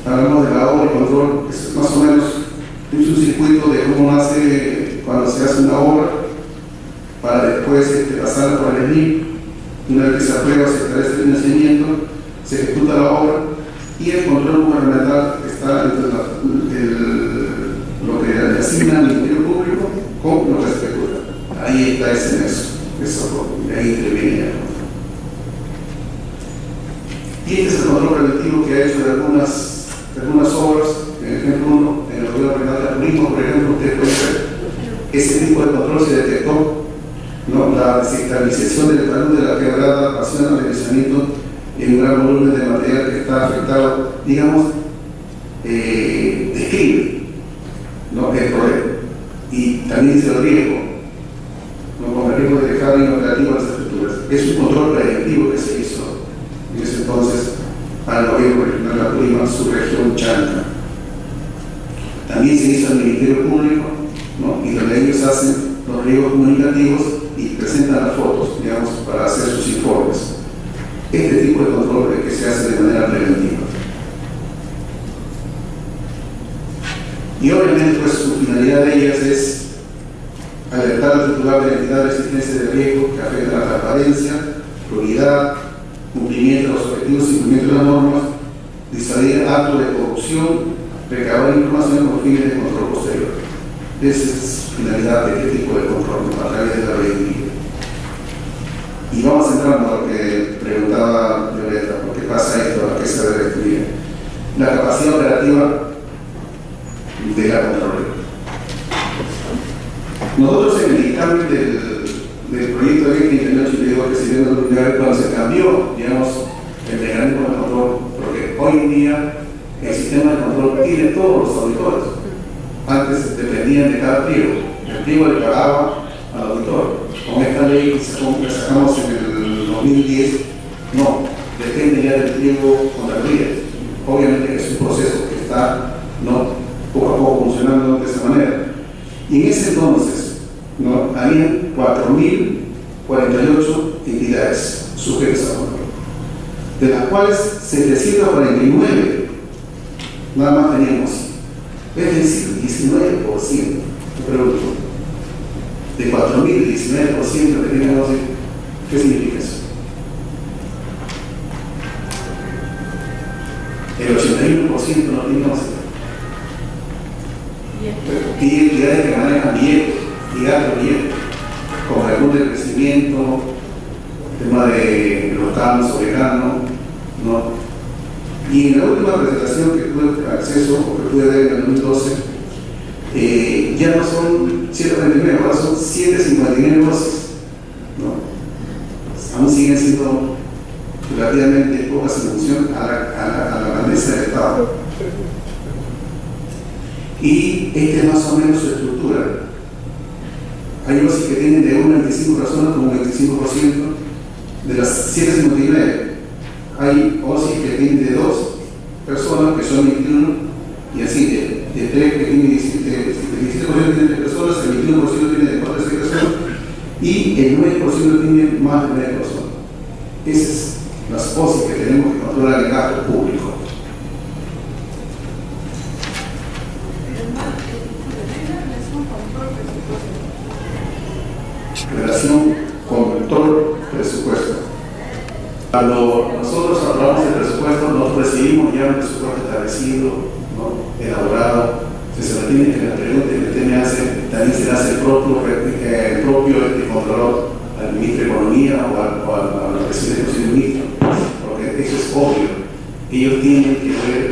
hablamos de la obra y control, es más o menos un circuito de cómo nace cuando se hace una obra para después pasarla por el ENIP. Una vez que se aprueba, se establece el financiamiento, se ejecuta la obra y el control gubernamental está entre lo que le asigna al Ministerio Público con lo que se ejecuta. Ahí está ese nexo, ahí interviene el control. Y este es el control preventivo que ha hecho de algunas obras. En el ejemplo 1, en el Gobierno Regional de Turismo, por ejemplo, ustedes pueden ver ese tipo de control se detectó, ¿no? La desestabilización del talud de la quebrada, pasión al deslizamiento en un gran volumen de material que está afectado, digamos, describe, ¿no? El problema y también dice el riesgo, ¿no? Con el riesgo de dejar inoperativo las estructuras. Es un control preventivo que se hizo en ese entonces al Gobierno Regional de la Turismo, su región Chanca. También se hizo al Ministerio Público, ¿no? Y donde ellos hacen los riesgos comunicativos y presentan las fotos, digamos, para hacer sus informes. Este tipo de control es que se hace de manera preventiva. Y obviamente, pues, su finalidad de ellas es alertar al titular de la entidad de la existencia de riesgos que afectan a la transparencia, probidad, cumplimiento de los objetivos y cumplimiento de las normas, disuadir actos de corrupción, recabar información con fines de control posterior. Esa es la finalidad de este tipo de control a través de la ley. Y vamos entrando a lo que preguntaba Violeta, ¿por qué pasa esto? ¿A qué se debe estudiar? La capacidad operativa de la Contraloría. Nosotros en el dictamen del proyecto de ley 38 que se dio en la unidad cuando se cambió, digamos, el mecanismo de control, porque hoy en día el sistema de control tiene todos los auditores. Antes dependían de cada pliego. El pliego le pagaba al auditor. Con esta ley que sacamos en el 2010, no, depende ya del pliego contabilidad. Obviamente 4.048 entidades sujetas a control, de las cuales 749 nada más teníamos, es decir, 19%. Me pregunto, de 4.000, 19% que teníamos, ¿qué significa eso? El 81% no teníamos. Y entidades que manejan billetes y gastos billetes, como el fondo de crecimiento, el tema de los canos soberanos, ¿no? Y en la última presentación que tuve acceso, o que pude ver en el 2012, ya no son 129, ahora son 759 voces, ¿no? Aún siguen siendo relativamente pocas en función a la grandeza del Estado. Y esta es más o menos su estructura. Hay OSI que tienen de 1 a 25 personas como 25% de las 759. Hay OSI que tienen de 2 personas que son 21 y así de 3 que tienen 17% tienen de personas, el 21% tiene de 4 a 6 personas y el 9% tiene más de 9 personas. Esas son las OSI que tenemos que controlar el gasto público. Relación con control presupuesto. Cuando nosotros aprobamos el presupuesto, nosotros recibimos ya un presupuesto establecido, ¿no? Elaborado. Se mantiene que la pregunta que también se hace el propio controlador, al ministro de Economía o al presidente del ministro, porque eso es obvio. Ellos tienen que ver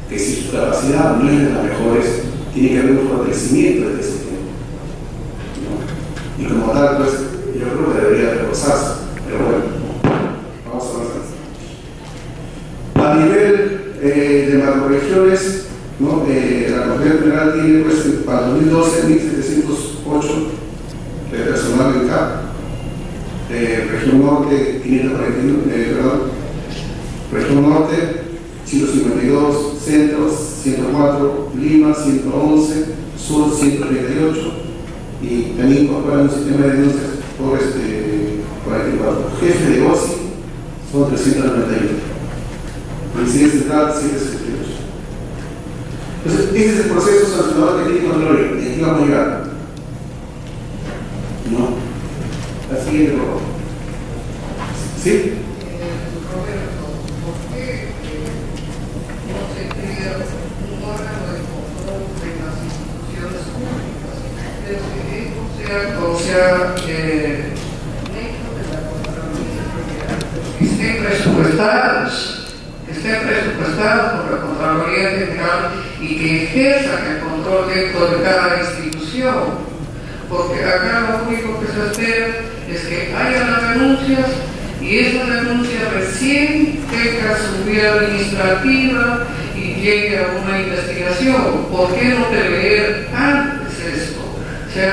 que si su capacidad no es de las mejores, tiene que haber un fortalecimiento de este sistema, ¿no? Y como tal, pues, yo creo que debería reforzarse, pero bueno, vamos a avanzar. A nivel de macroregiones, ¿no? La Consejería General tiene, pues, para 2012, 1.708 de personal en CAP, región norte, 541, región norte, 152, centro, 104, Lima, 111, sur, 138, y también incorporan un sistema de denuncias por 44. Jefe de OSI son 391. Presidencia central, 768. Entonces, ese es el proceso sancionador que tiene Contraloría, y aquí vamos a llegar. ¿No? La siguiente, por favor. ¿Sí? Roberto, ¿por qué no se crea un órgano de control de las instituciones públicas? O sea, dentro de la Contraloría General, que estén presupuestados por la Contraloría General y que ejerzan el control dentro de cada institución, porque acá lo único que se espera es que haya las denuncias y esa denuncia recién tenga su vía administrativa y llegue a una investigación. ¿Por qué no prever antes esto? O sea,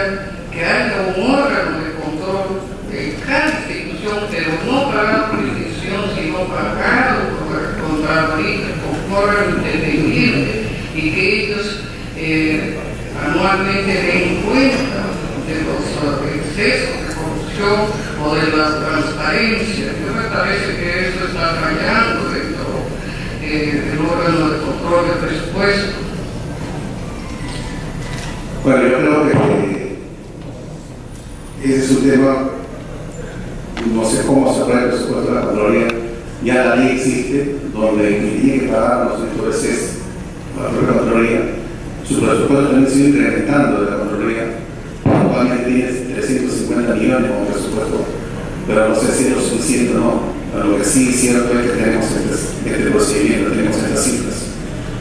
que haya un órgano de control de cada institución, pero no pagado por la institución, sino pagado por la Contraloría, con órgano independiente, y que ellos anualmente den cuenta de los excesos de corrupción o de la transparencia. Yo me parece que eso está fallando dentro del órgano de control del presupuesto. Bueno, yo creo que ese es un tema, no sé cómo se aprueba el presupuesto de la Contraloría, ya la ley existe, donde el que tiene que pagar los sectores es la propia Contraloría. Su presupuesto también se ha ido incrementando de la Contraloría. Actualmente tiene 350 millones como presupuesto, pero no sé si es lo suficiente o no. Pero lo que sí es cierto es que tenemos este procedimiento, tenemos estas cifras,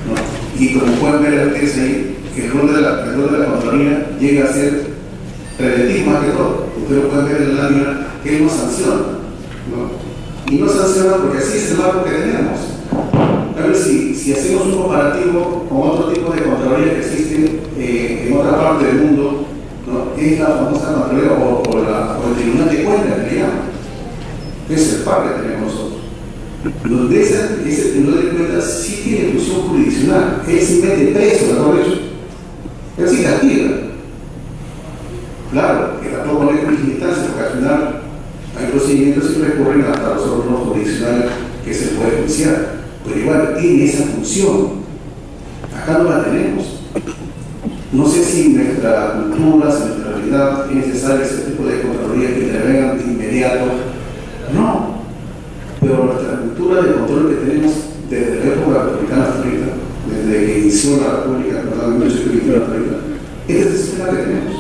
¿no? Y como pueden ver ustedes ahí, el rol de la Contraloría llega a ser preventivo más que todo. Ustedes lo pueden ver en la lámina que él no sanciona, ¿no? Y no sanciona porque así es el marco que tenemos. A ver si hacemos un comparativo con otro tipo de Contraloría que existen en otra parte del mundo, ¿no? Es la famosa Contraloría o el Tribunal de Cuentas que le llaman. Es el par que tenemos nosotros. Donde ese Tribunal de Cuentas sí tiene función jurisdiccional, es simplemente preso, mejor dicho. Es sí castiga. Claro, que tampoco no hay jurisdiccional, procedimientos y recurren hasta los órganos jurisdiccionales que se puede judicial, pero igual tiene esa función. Acá no la tenemos. No sé si nuestra cultura, si nuestra realidad es necesario ese tipo de contraloría que intervengan de inmediato. No. Pero nuestra cultura de control que tenemos desde la época republicana hasta ahorita, desde que inició la República, perdón, 1830, este es el sistema que tenemos.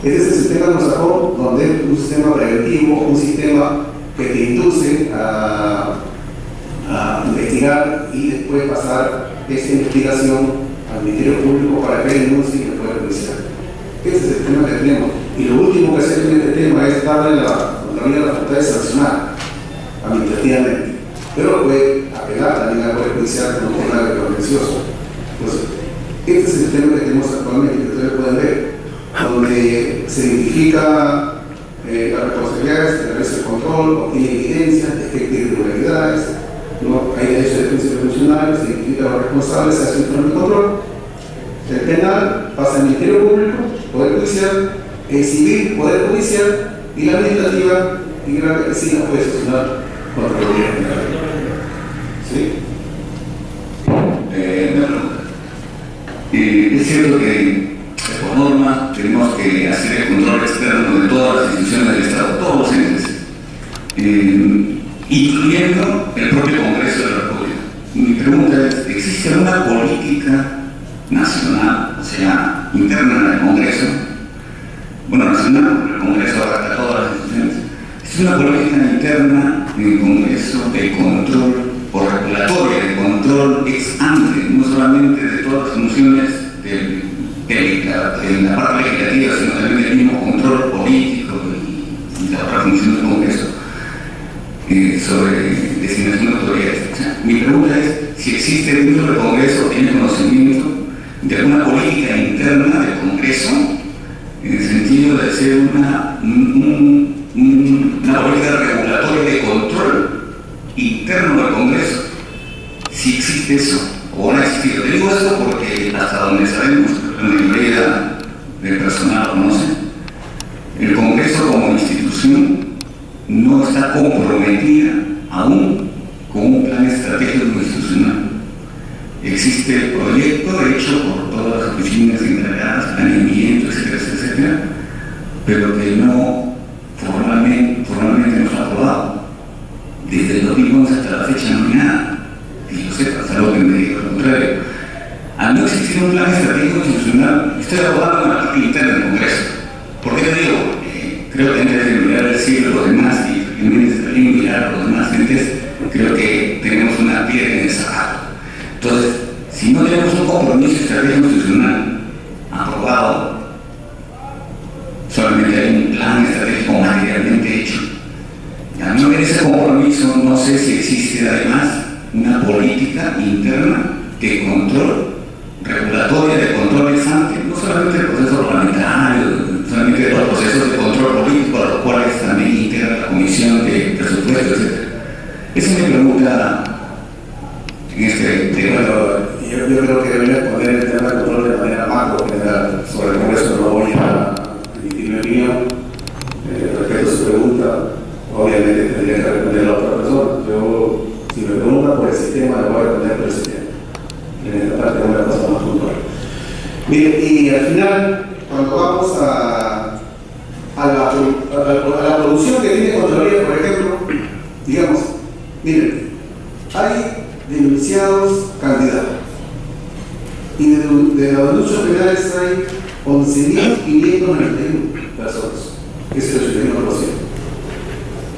Este es el sistema que nos sacó, donde es un sistema preventivo, un sistema que te induce a investigar y después pasar esa investigación al Ministerio Público para que denuncie y el Poder Judicial. Ese es el sistema que tenemos. Y lo último que se hace en este tema es darle la facultad de sancionar administrativamente. Pero puede apelar también al Poder Judicial como un tema de contencioso. Entonces, este es el sistema que tenemos actualmente, que ustedes pueden ver, donde se identifica las responsabilidades, se realiza el control, obtiene evidencias, detecta irregularidades, ¿no? Hay derecho de defensa de funcionarios, se identifica a los responsables, se hace un informe de control. El penal pasa al Ministerio Público, Poder Judicial, el civil, Poder Judicial, y la administrativa, y grave que sí la puede sancionar contra el gobierno. ¿Sí? Una pregunta. Es cierto que por norma tenemos que hacer el control externo de todas las instituciones del Estado, todos los entes, incluyendo el propio Congreso de la República. Mi pregunta es, ¿existe alguna política nacional, o sea, interna del Congreso? Bueno, nacional, porque el Congreso abarca todas las instituciones. ¿Es una política interna del Congreso de control o regulatoria, de control ex ante, no solamente de todas las funciones de la parte legislativa, sino también del mismo control político y la otra función del Congreso sobre designación de autoridades? O sea, mi pregunta es si existe dentro del Congreso o tiene conocimiento de alguna política interna del Congreso en el sentido de ser una política regulatoria de control interno del Congreso, si existe eso o no ha existido. Te digo esto porque hasta donde sabemos, la mayoría del personal lo conoce, el Congreso como institución no está comprometida aún con un plan estratégico institucional. Existe el proyecto hecho por todas las oficinas encargadas, planeamiento, etcétera, etcétera, pero que no formalmente no se ha aprobado. Desde el 2011 hasta la fecha no hay nada, que yo sepa, salvo que me diga lo contrario. Al no existir un plan estratégico institucional, estoy abogando en la parte interna del Congreso. ¿Por qué te digo? Creo que antes de mirar el siglo los demás y también mirar a los demás entes, creo que tenemos una piedra en el zapato. Entonces, si no tenemos un compromiso estratégico institucional aprobado, solamente hay un plan estratégico materialmente hecho. A no haber ese compromiso, no sé si existe además una política interna de control, regulatoria de control ex ante, no solamente del proceso parlamentario, solamente de los procesos de control político, a los cuales también integra la Comisión de Presupuestos, etc. Esa es mi pregunta en este tema. Yo creo que debería poner el tema de control de manera macro general sobre el Congreso. No voy a emitir mi opinión respecto a su pregunta. Obviamente tendría que responder a otra persona. Yo, si me pregunta por el sistema, le voy a responder por el sistema. En esta parte es una cosa más puntual. Mire, y al final, cuando vamos a la producción que tiene Contraloría, por ejemplo, digamos, miren, hay denunciados candidatos. Y de las denuncias penales hay 11.591 personas, que es el 81%.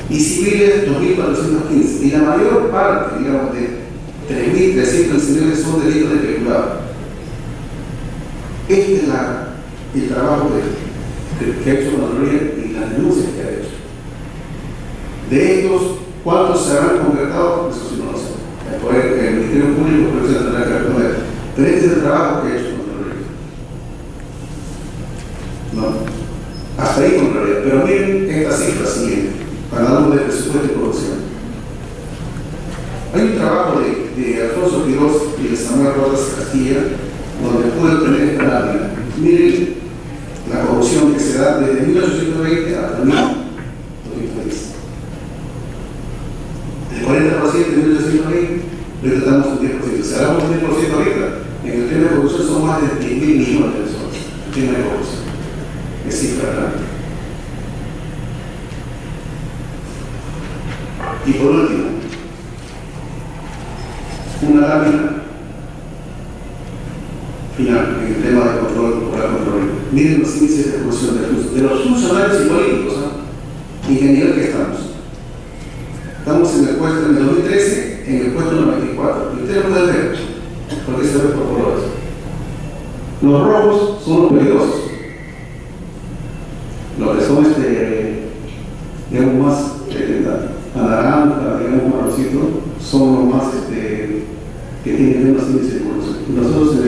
Y civiles 2.415. Y la mayor parte, digamos, de 3.319 son delitos de peculado. Este es el trabajo que ha hecho Contraloría y las denuncias que ha hecho. De estos, ¿cuántos se habrán concretado? Eso sí no lo sé. El Ministerio Público por eso tendrá que responder. Pero este es el trabajo que ha hecho Contraloría. ¿No? Hasta ahí Contraloría. Pero miren esta cifra siguiente, cuando hablamos de presupuesto y producción. Hay un trabajo de Alfonso Quiroz y de Samuel Rodas Castilla, donde pude obtener esta lámina. Miren la corrupción que se da desde 1820 hasta 1810. El 40% de 1820, hoy tratamos un 10%. Si hablamos un 10% ahorita, en el tema de corrupción son más de 10.000 millones de personas. El tema de corrupción. Es cifra grande. Y por último, una lámina final en el tema de control corporal. Miren los índices de corrupción de los funcionarios y políticos, ¿no? ¿Y en qué nivel que estamos? Estamos en el puesto, en el 2013, en el puesto 94. Y ustedes pueden ver, porque se ve por colores. Los rojos son los peligrosos. Los que son digamos más naranja, digamos marroncito, son los más que tienen menos índice de corrupción. Nosotros en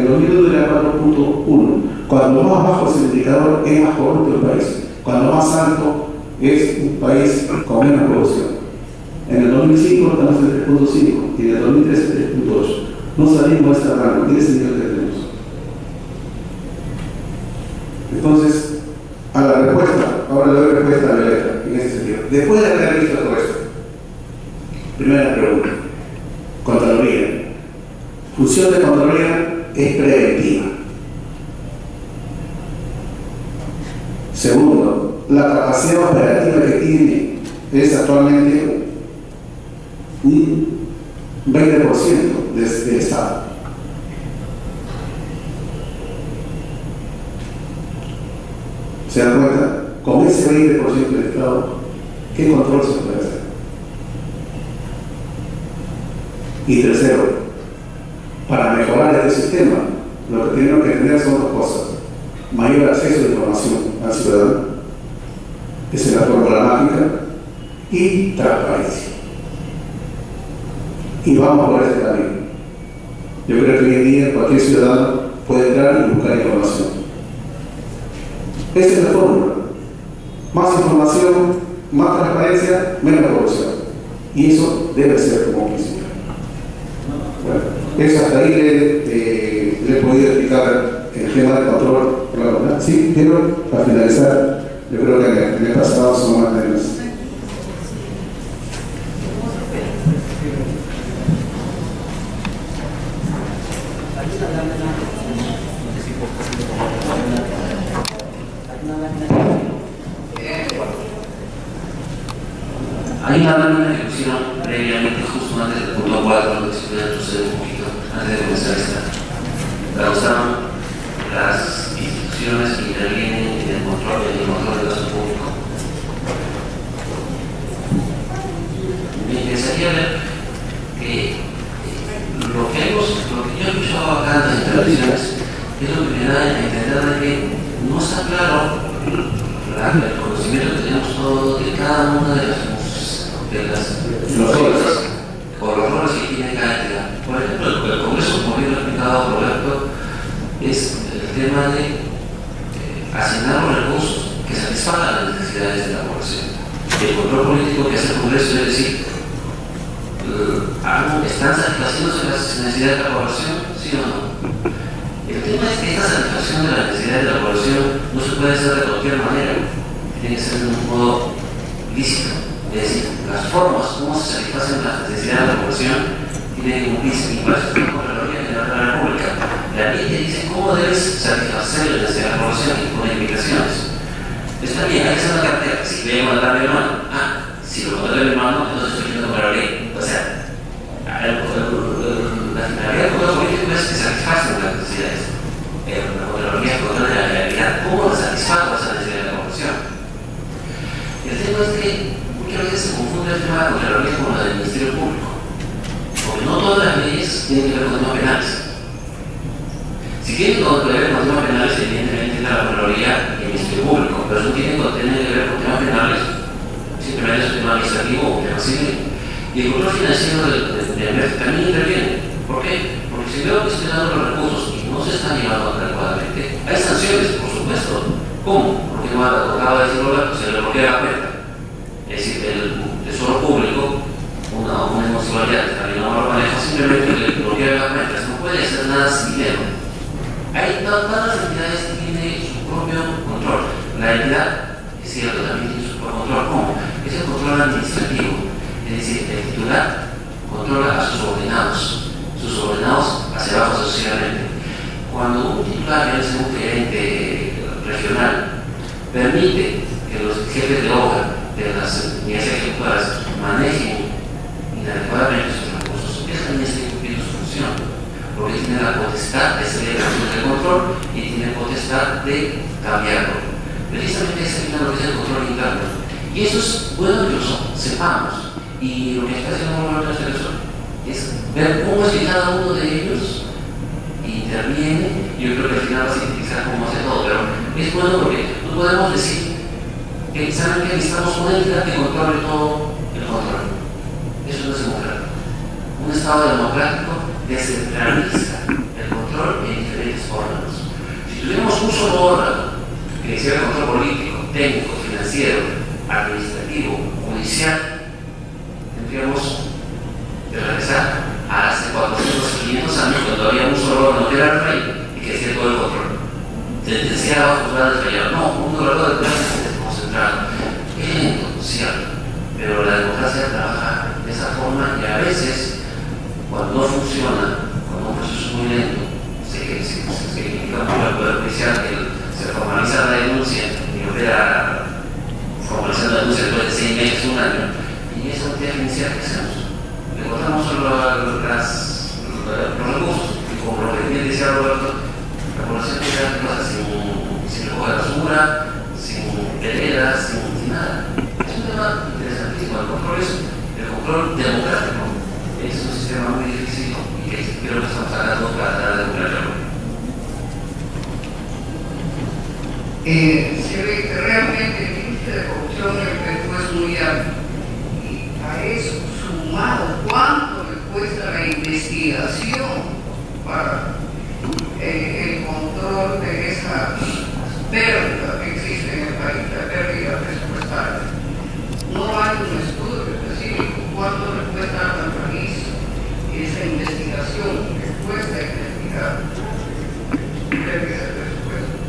el 2002 era 4.1. Cuando más bajo es el indicador, es más corrupto el país. Cuando más alto es un país con menos corrupción. En el 2005 estamos en 3.5 y en el 2013 3.8. No salimos de esta rango, y ese nivel que tenemos. Entonces, a la respuesta, ahora le doy respuesta a Violeta en ese sentido. Después de haber visto todo esto, primera pregunta: Contraloría. Función de Contraloría es preventiva. Segundo, la capacidad operativa que tiene es actualmente un 20% del Estado. ¿Se dan cuenta? Con ese 20% del Estado, ¿qué control se puede hacer? Y tercero, para mejorar este sistema, lo que tenemos que tener son dos cosas: mayor acceso de información al ciudadano, esa es la fórmula mágica, y transparencia. Y vamos por ese camino. Yo creo que hoy en día cualquier ciudadano puede entrar y buscar información. Esa es la fórmula: más información, más transparencia, menos corrupción. Y eso debe ser como principio. Bueno, eso hasta ahí le he podido explicar el tema del control. ¿Verdad? Sí, pero para finalizar, yo creo que en el pasado son más temas. Hay una lámina que pusieron previamente, justo antes del punto 4, que si pueden proceder un poquito antes de comenzar esta. La usaron las instituciones que intervienen en el control del gasto público. Me interesaría ver que lo que yo he escuchado acá en las intervenciones es lo que me da a entender de que no está claro el conocimiento que tenemos todos de cada una de las cosas o los roles que tiene cada entidad. Por ejemplo, el Congreso, como bien lo ha explicado Roberto, es el tema de asignar los recursos que satisfagan las necesidades de la población. El control político que hace el Congreso es decir, ¿están satisfaciéndose las necesidades de la población? ¿Sí o no? El tema es que esta satisfacción de las necesidades de la población no se puede hacer de cualquier manera, tiene que ser de un modo lícito. Es decir, las formas como se satisfacen las necesidades de la población tienen que cumplirse. Y para eso está la Contraloría General de la República. La ley te dice cómo debes satisfacer las necesidades de la población y con indicaciones. Está bien, hay que hacer una cartera. Si quiere mandarle mi hermano, si lo mandarle mi hermano, entonces estoy yendo con la ley. O sea, la finalidad del control político es que satisfacen las necesidades. La Contraloría es control de la realidad. ¿Cómo satisfago esas necesidades de la población? El tema es que muchas veces se confunde el tema de la Contraloría con la del Ministerio Público, porque no todas las leyes tienen que ver con temas penales. Si tienen que ver con temas penales, evidentemente es la Contraloría y el Ministerio Público, pero si no tienen que ver con temas penales, simplemente es un tema administrativo o un tema civil. Y el control financiero del MEF también interviene. ¿Por qué? Porque si veo que estoy dando los recursos y no se están llevando adecuadamente, hay sanciones, por supuesto. ¿Cómo? Porque no acaba de decir Roberto, se le bloquea la cuenta. Es decir, el tesoro público, una municipalidad que también no lo maneja, simplemente le bloquea las cuentas, no puede hacer nada sin dinero. Hay todas las entidades que tienen su propio La entidad, es cierto, también tiene su propio control. ¿Cómo? Es el control administrativo. Es decir, el titular controla a sus subordinados hacia abajo socialmente. Cuando un titular, ya sea un gerente regional, permite que los jefes de obra de las unidades ejecutoras manejen inadecuadamente sus recursos, esa también está cumpliendo su función, porque tiene la potestad de hacer el control y tiene potestad de cambiarlo. Precisamente es lo que es el control interno. Y eso es bueno que lo sepamos. Y lo que está haciendo la persona es ver cómo es que cada uno de ellos interviene. Yo creo que al final va a sintetizar cómo hace todo, pero es bueno porque no podemos decir que saben que necesitamos una entidad que controle todo el control. Eso no es democrático. Un Estado democrático descentraliza el control en diferentes órganos. Si tuviéramos un solo órgano que hiciera el control político, técnico, financiero, administrativo, judicial, tendríamos de regresar a hace 400 y 500 años cuando había un solo órgano que era el rey y que hacía todo el control. Sentenciaba a juzgados de fallar. No, un gobernador de clase desconcentrado. Es lento, cierto, pero la democracia trabaja de esa forma y a veces, cuando no funciona, cuando un proceso es muy lento, se critica mucho al Poder Judicial que se formaliza la denuncia y opera formalizando la denuncia después de 6 meses, un año, y esa entidad judicial que hacemos. Le cortamos solo los recursos, y como lo que bien decía Roberto, la población queda sin recoger basura, sin veredas, sin nada. Es un tema interesantísimo. El control democrático es un sistema muy difícil y que creo que estamos hablando para tratar de lograrlo. Se ve que realmente el índice de corrupción en el Perú es muy alto. Y a eso, sumado, ¿cuánto le cuesta la investigación para el control de esa pérdida que existe en el país, la pérdida presupuestaria? No hay un estudio específico cuánto le cuesta al país esa investigación que cuesta investigar pérdida de presupuesto.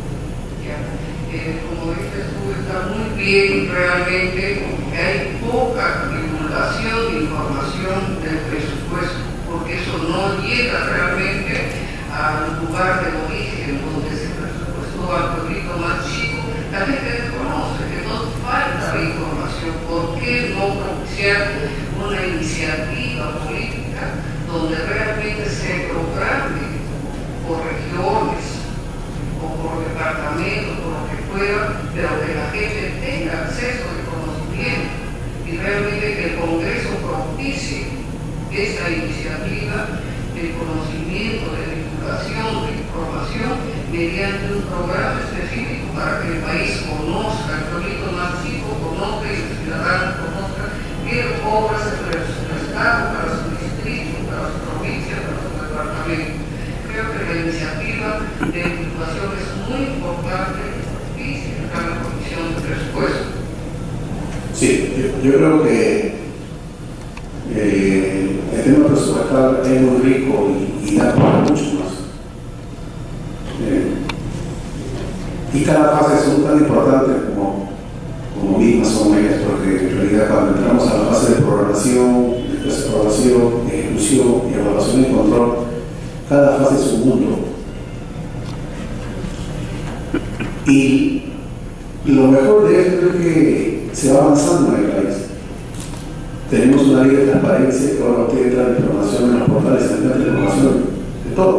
Como dices tú, está muy bien realmente, hay poca divulgación de información del presupuesto, porque eso no llega realmente al lugar de origen donde se presupuestó al pueblito más chico. La gente desconoce que nos falta la información. ¿Por qué no propiciar una iniciativa política donde realmente se programe por regiones o por departamentos, por lo que fuera, pero que la gente tenga acceso al conocimiento y realmente que el Congreso propicie esta iniciativa de conocimiento, de divulgación, de información mediante un programa específico para que el país conozca, el pueblito más chico conozca y el ciudadano conozca qué obras se prestaron para su distrito, para su provincia, para su departamento. Creo que la iniciativa de divulgación es muy importante y se está en la Comisión de Presupuesto. Sí, yo creo que el tema presupuestal es muy rico y da para mucho más. Y cada fase es tan importante como mismas son ellas, porque en realidad cuando entramos a la fase de programación, después aprobación, ejecución y evaluación y control, cada fase es un mundo. Y lo mejor de esto es que se va avanzando en el país. Tenemos una ley de transparencia que ahora tiene que dar información en los portales de información de todo.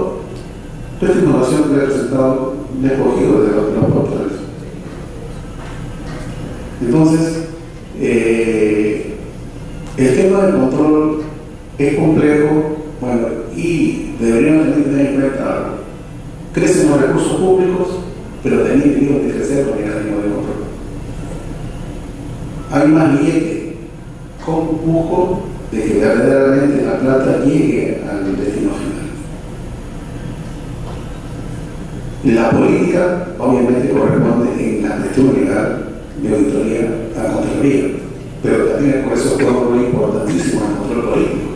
Toda esta información que he presentado me he cogido de los portales. Entonces, el tema del control es complejo, bueno, y deberíamos tener en cuenta algo. Crecen los recursos públicos, pero también tenemos que crecer los mecanismos de control. Hay más billete con busco de que verdaderamente la plata llegue al destino final. La política obviamente corresponde en la gestión legal de auditoría a Contraloría, pero también por eso juega un rol importantísimo en el control político.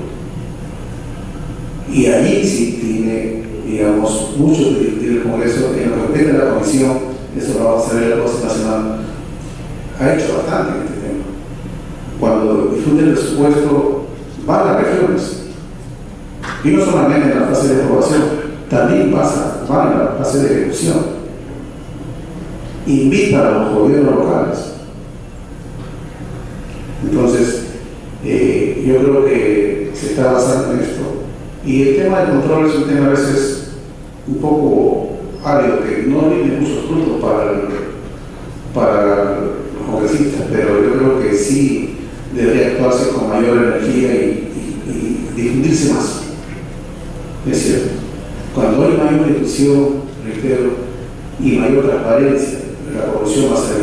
Y allí sí tiene, digamos, mucho que discutir el Congreso en lo que respecta a la Comisión eso lo vamos a ver la próxima semana, ha hecho bastante en este tema. Cuando difunde el presupuesto, va a las regiones. Y no solamente en la fase de aprobación, también va en la fase de ejecución. Invita a los gobiernos locales. Entonces, yo creo que se está basando en esto. Y el tema del control es un tema a veces un poco árido, que no tiene muchos frutos para los congresistas, pero yo creo que sí debería actuarse con mayor energía y difundirse más. Es cierto, cuando hay mayor discusión, reitero, y mayor transparencia, la corrupción va a ser